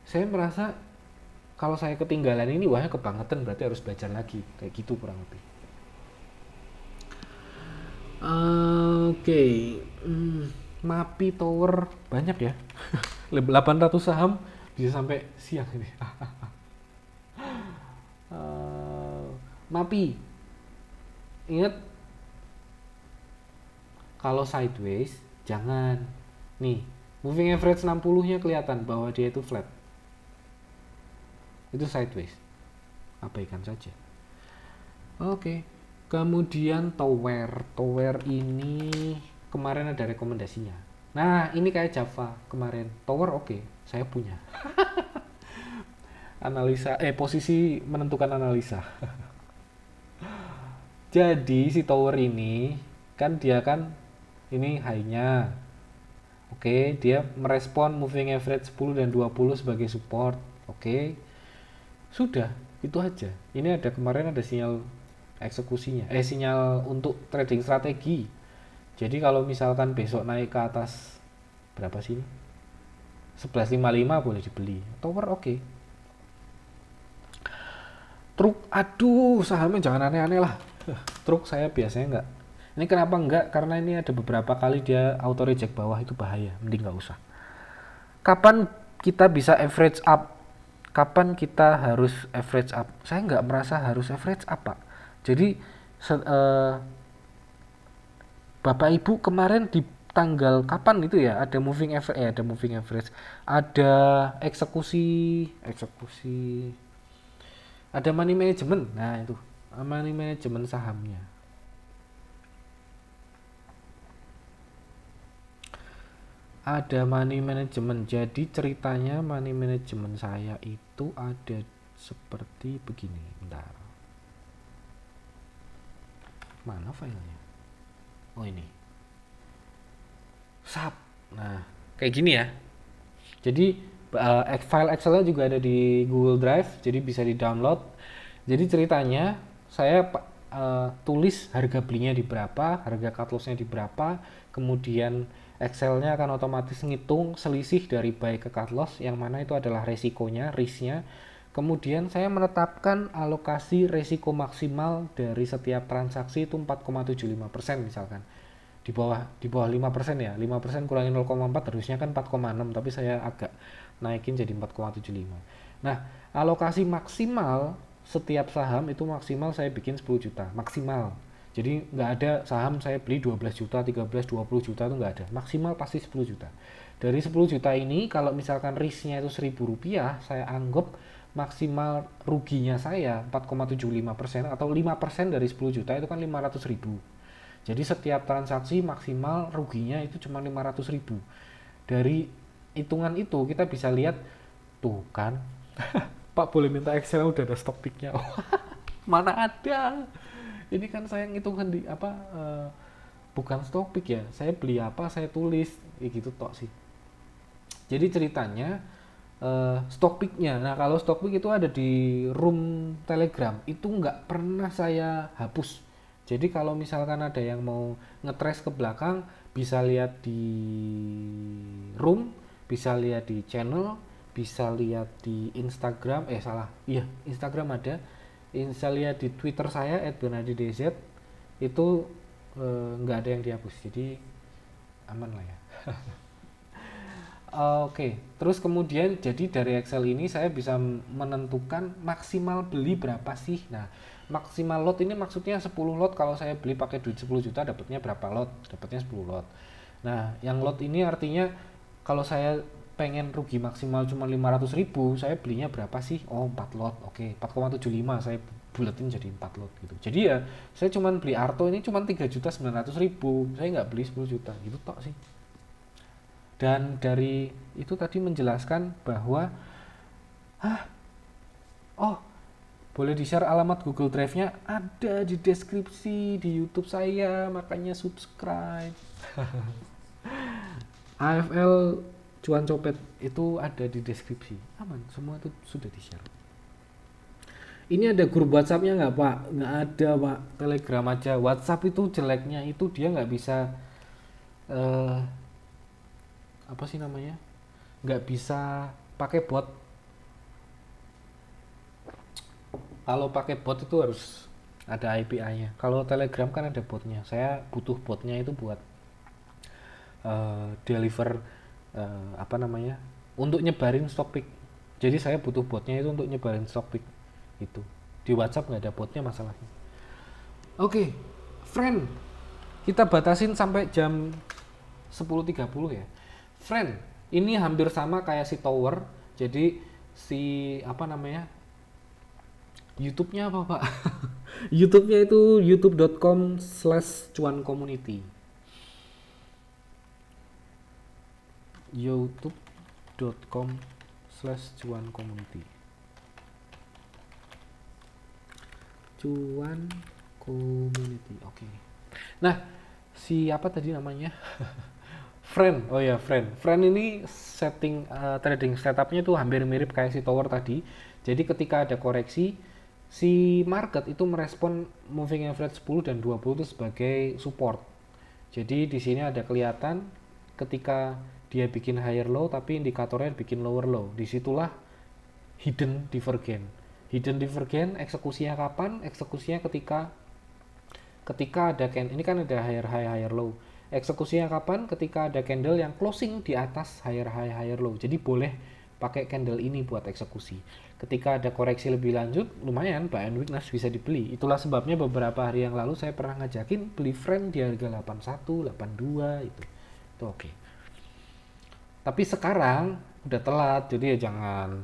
[SPEAKER 1] saya merasa kalau saya ketinggalan ini, wah kebangetan, berarti harus belajar lagi, kayak gitu kurang lebih. Oke. Mapi Tower banyak ya. 800 saham bisa sampai siang ini. Mapi, ingat kalau sideways jangan. Nih, moving average 60-nya kelihatan bahwa dia itu flat. Itu sideways. Abaikan saja. Oke. Kemudian Tower ini kemarin ada rekomendasinya. Nah, ini kayak Java kemarin. Tower oke, saya punya. Posisi menentukan analisa. Jadi si Tower ini kan dia kan ini high-nya. Oke, dia merespon moving average 10 dan 20 sebagai support. Oke. Sudah, itu aja. Ini ada kemarin ada sinyal eksekusinya. Sinyal untuk trading strategi. Jadi kalau misalkan besok naik ke atas berapa sih? 11.55 boleh dibeli. Tower oke. Truk, aduh, sahamnya jangan aneh-aneh lah. Truk saya biasanya enggak. Ini kenapa enggak? Karena ini ada beberapa kali dia auto reject bawah, itu bahaya. Mending nggak usah. Kapan kita bisa average up? Kapan kita harus average up? Saya nggak merasa harus average up, Pak. Jadi Bapak Ibu kemarin di tanggal kapan itu ya, ada moving average, ada eksekusi, ada money management. Nah, itu money management sahamnya. Ada money management. Jadi ceritanya money management saya itu ada seperti begini. Bentar. Mana filenya? Oh, ini. SAP. Nah, kayak gini ya. Jadi file Excel-nya juga ada di Google Drive, jadi bisa di-download. Jadi ceritanya saya tulis harga belinya di berapa, harga cut loss-nya di berapa, kemudian Excel-nya akan otomatis ngitung selisih dari buy ke cut loss, yang mana itu adalah resikonya, risk-nya. Kemudian saya menetapkan alokasi resiko maksimal dari setiap transaksi itu 4,75% misalkan. Di bawah 5% ya. 5% kurangi 0,4 harusnya kan 4,6, tapi saya agak naikin jadi 4,75. Nah, alokasi maksimal setiap saham itu maksimal saya bikin 10 juta, maksimal. Jadi nggak ada saham saya beli 12 juta, 13, 20 juta itu nggak ada. Maksimal pasti 10 juta. Dari 10 juta ini kalau misalkan risknya itu Rp1.000, saya anggap maksimal ruginya saya 4,75% atau 5% dari 10 juta itu kan 500.000. Jadi setiap transaksi maksimal ruginya itu cuma 500.000. Dari hitungan itu kita bisa lihat tuh kan. Pak boleh minta Excel, udah ada stock picknya. Mana ada. Ini kan saya ngitungkan di bukan stock pick ya. Saya beli apa saya tulis gitu tok sih. Jadi ceritanya stock picknya. Nah, kalau stock pick itu ada di room Telegram, itu nggak pernah saya hapus. Jadi kalau misalkan ada yang mau ngetrace ke belakang, bisa lihat di room, bisa lihat di channel, bisa lihat di Instagram, Instagram ada, bisa lihat di Twitter saya @bernardidz. Itu nggak ada yang dihapus, jadi aman lah ya. Oke, terus kemudian jadi dari Excel ini saya bisa menentukan maksimal beli berapa sih. Nah, maksimal lot ini maksudnya 10 lot. Kalau saya beli pakai duit 10 juta dapatnya berapa lot? Dapatnya 10 lot. Nah, yang lot ini artinya kalau saya pengen rugi maksimal cuma 500.000, saya belinya berapa sih? Oh, 4 lot. Oke, 4,75 saya buletin jadi 4 lot gitu. Jadi ya, saya cuma beli Arto ini cuma 3.900.000. Saya nggak beli 10 juta gitu tok sih. Dan dari itu tadi menjelaskan bahwa oh, boleh di-share alamat Google Drive-nya, ada di deskripsi di YouTube saya, makanya subscribe. AFL Cuan Copet itu ada di deskripsi, aman, semua itu sudah di-share. Ini ada grup WhatsApp-nya nggak Pak? Nggak ada Pak, Telegram aja. WhatsApp itu jeleknya itu dia nggak bisa eh, apa sih namanya, nggak bisa pakai bot. Kalau pakai bot itu harus ada API-nya. Kalau Telegram kan ada botnya. Saya butuh botnya itu buat deliver apa namanya, untuk nyebarin stock pick. Jadi saya butuh botnya itu untuk nyebarin stock pick itu. Di WhatsApp nggak ada botnya masalahnya. Oke, friend, kita batasin sampai jam 10.30 ya. Friend, ini hampir sama kayak si tower. Jadi si apa namanya, YouTube-nya apa Pak? YouTube-nya itu youtube.com/cuancommunity. youtube.com/cuancommunity. Cuan community. Oke. Nah, si apa tadi namanya? Friend. Oh ya, friend. Friend ini setting trading setupnya tuh hampir mirip kayak si tower tadi. Jadi ketika ada koreksi, si market itu merespon moving average 10 dan 20 itu sebagai support. Jadi di sini ada kelihatan ketika dia bikin higher low tapi indikatornya bikin lower low. Disitulah hidden divergence. Hidden divergence eksekusinya kapan? Eksekusinya ketika ada ini kan ada higher high higher low. Eksekusinya kapan? Ketika ada candle yang closing di atas higher high higher low. Jadi boleh pakai candle ini buat eksekusi. Ketika ada koreksi lebih lanjut, lumayan buy and weakness bisa dibeli. Itulah sebabnya beberapa hari yang lalu saya pernah ngajakin beli friend di harga 81, 82 itu. Itu oke. Tapi sekarang udah telat, jadi ya jangan.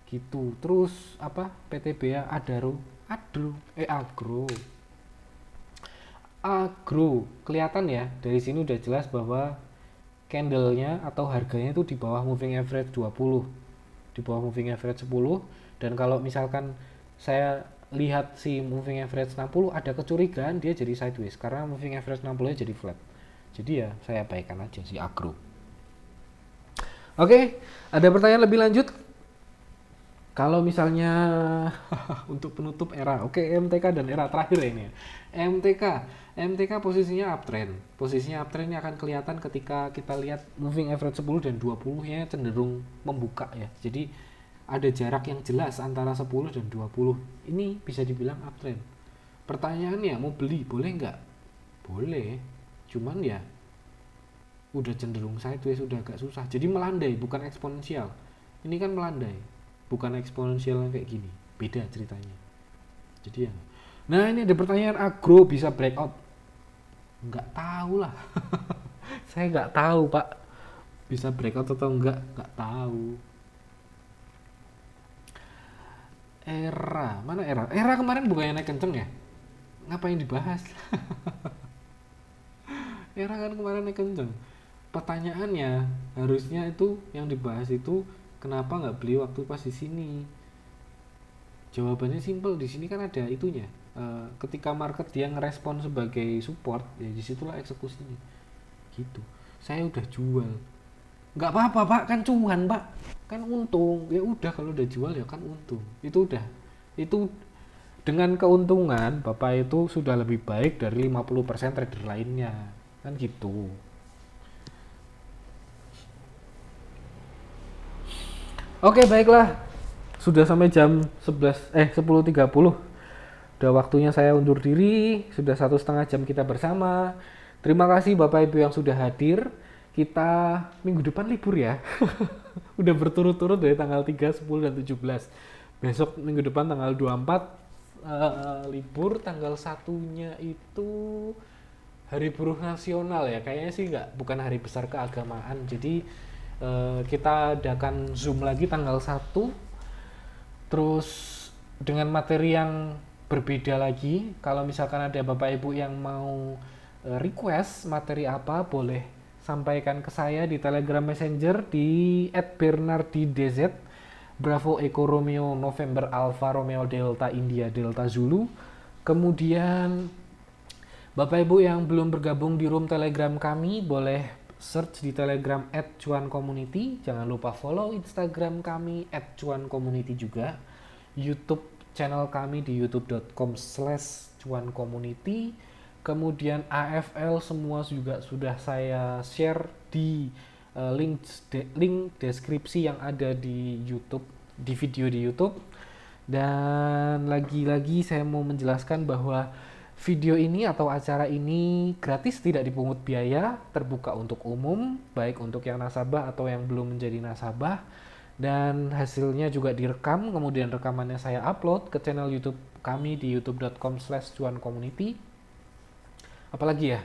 [SPEAKER 1] Gitu. Terus apa? PTBA Agro. Agro. Kelihatan ya, dari sini udah jelas bahwa candlenya atau harganya itu di bawah moving average 20, di bawah moving average 10. Dan kalau misalkan saya lihat si moving average 60 ada kecurigaan dia jadi sideways karena moving average 60 nya jadi flat. Jadi ya saya abaikan aja si Agro. Oke, ada pertanyaan lebih lanjut? Kalau misalnya untuk penutup era, oke, MTK dan era terakhir ya ini ya. MTK posisinya uptrend. Posisinya uptrend ini akan kelihatan ketika kita lihat moving average 10 dan 20 nya cenderung membuka ya. Jadi ada jarak yang jelas antara 10 dan 20. Ini bisa dibilang uptrend. Pertanyaannya, mau beli boleh nggak? Boleh. Cuman ya udah cenderung sideways, udah agak susah. Jadi melandai, bukan eksponensial. Ini kan melandai, bukan eksponensial kayak gini. Beda ceritanya. Jadi ya. Nah, ini ada pertanyaan, Agro bisa breakout? Nggak tahu lah. Saya nggak tahu Pak. Bisa breakout atau nggak tahu. Era, mana era? Era kemarin bukannya naik kenceng ya? Ngapain dibahas? Era kan kemarin naik kenceng. Pertanyaannya harusnya itu yang dibahas itu kenapa nggak beli waktu pas di sini? Jawabannya simple, di sini kan ada itunya. Ketika market dia ngerespon sebagai support, ya disitulah eksekusinya. Gitu. Saya udah jual. Nggak apa-apa Pak, kan cuan Pak, kan untung. Ya udah kalau udah jual ya kan untung. Itu udah. Itu dengan keuntungan Bapak itu sudah lebih baik dari 50% trader lainnya. Kan gitu. Oke, baiklah. Sudah sampai jam 10.30. Udah waktunya saya undur diri, sudah 1,5 jam kita bersama. Terima kasih Bapak Ibu yang sudah hadir. Kita minggu depan libur ya. Udah berturut-turut dari tanggal 3, 10, dan 17. Besok minggu depan tanggal 24 libur, tanggal satunya itu Hari Buruh Nasional ya. Kayaknya sih bukan hari besar keagamaan. Jadi kita adakan Zoom lagi tanggal 1, terus dengan materi yang berbeda lagi. Kalau misalkan ada Bapak Ibu yang mau request materi apa, boleh sampaikan ke saya di Telegram Messenger di @bernardidz, Bravo Eko Romeo November Alpha Romeo Delta India Delta Zulu. Kemudian Bapak Ibu yang belum bergabung di room Telegram kami, boleh search di Telegram @cuancommunity. Jangan lupa follow Instagram kami @cuancommunity juga. YouTube channel kami di youtube.com/cuancommunity. Kemudian AFL semua juga sudah saya share di link deskripsi yang ada di YouTube, di video di YouTube. Dan lagi-lagi saya mau menjelaskan bahwa video ini atau acara ini gratis, tidak dipungut biaya, terbuka untuk umum, baik untuk yang nasabah atau yang belum menjadi nasabah. Dan hasilnya juga direkam, kemudian rekamannya saya upload ke channel YouTube kami di youtube.com/cuancommunity. Apalagi ya?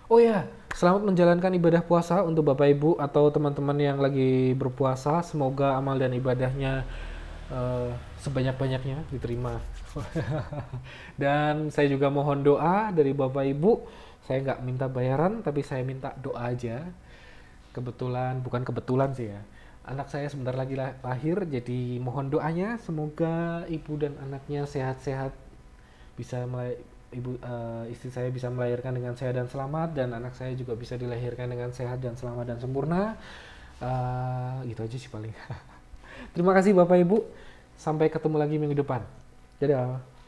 [SPEAKER 1] Oh ya, selamat menjalankan ibadah puasa untuk Bapak Ibu atau teman-teman yang lagi berpuasa. Semoga amal dan ibadahnya sebanyak-banyaknya diterima. Dan saya juga mohon doa dari Bapak Ibu. Saya nggak minta bayaran, tapi saya minta doa aja. Bukan kebetulan sih ya. Anak saya sebentar lagi lahir, jadi mohon doanya semoga ibu dan anaknya sehat-sehat, istri saya bisa melahirkan dengan sehat dan selamat, dan anak saya juga bisa dilahirkan dengan sehat dan selamat dan sempurna. Gitu aja sih paling. Terima kasih Bapak Ibu. Sampai ketemu lagi minggu depan. Dadah.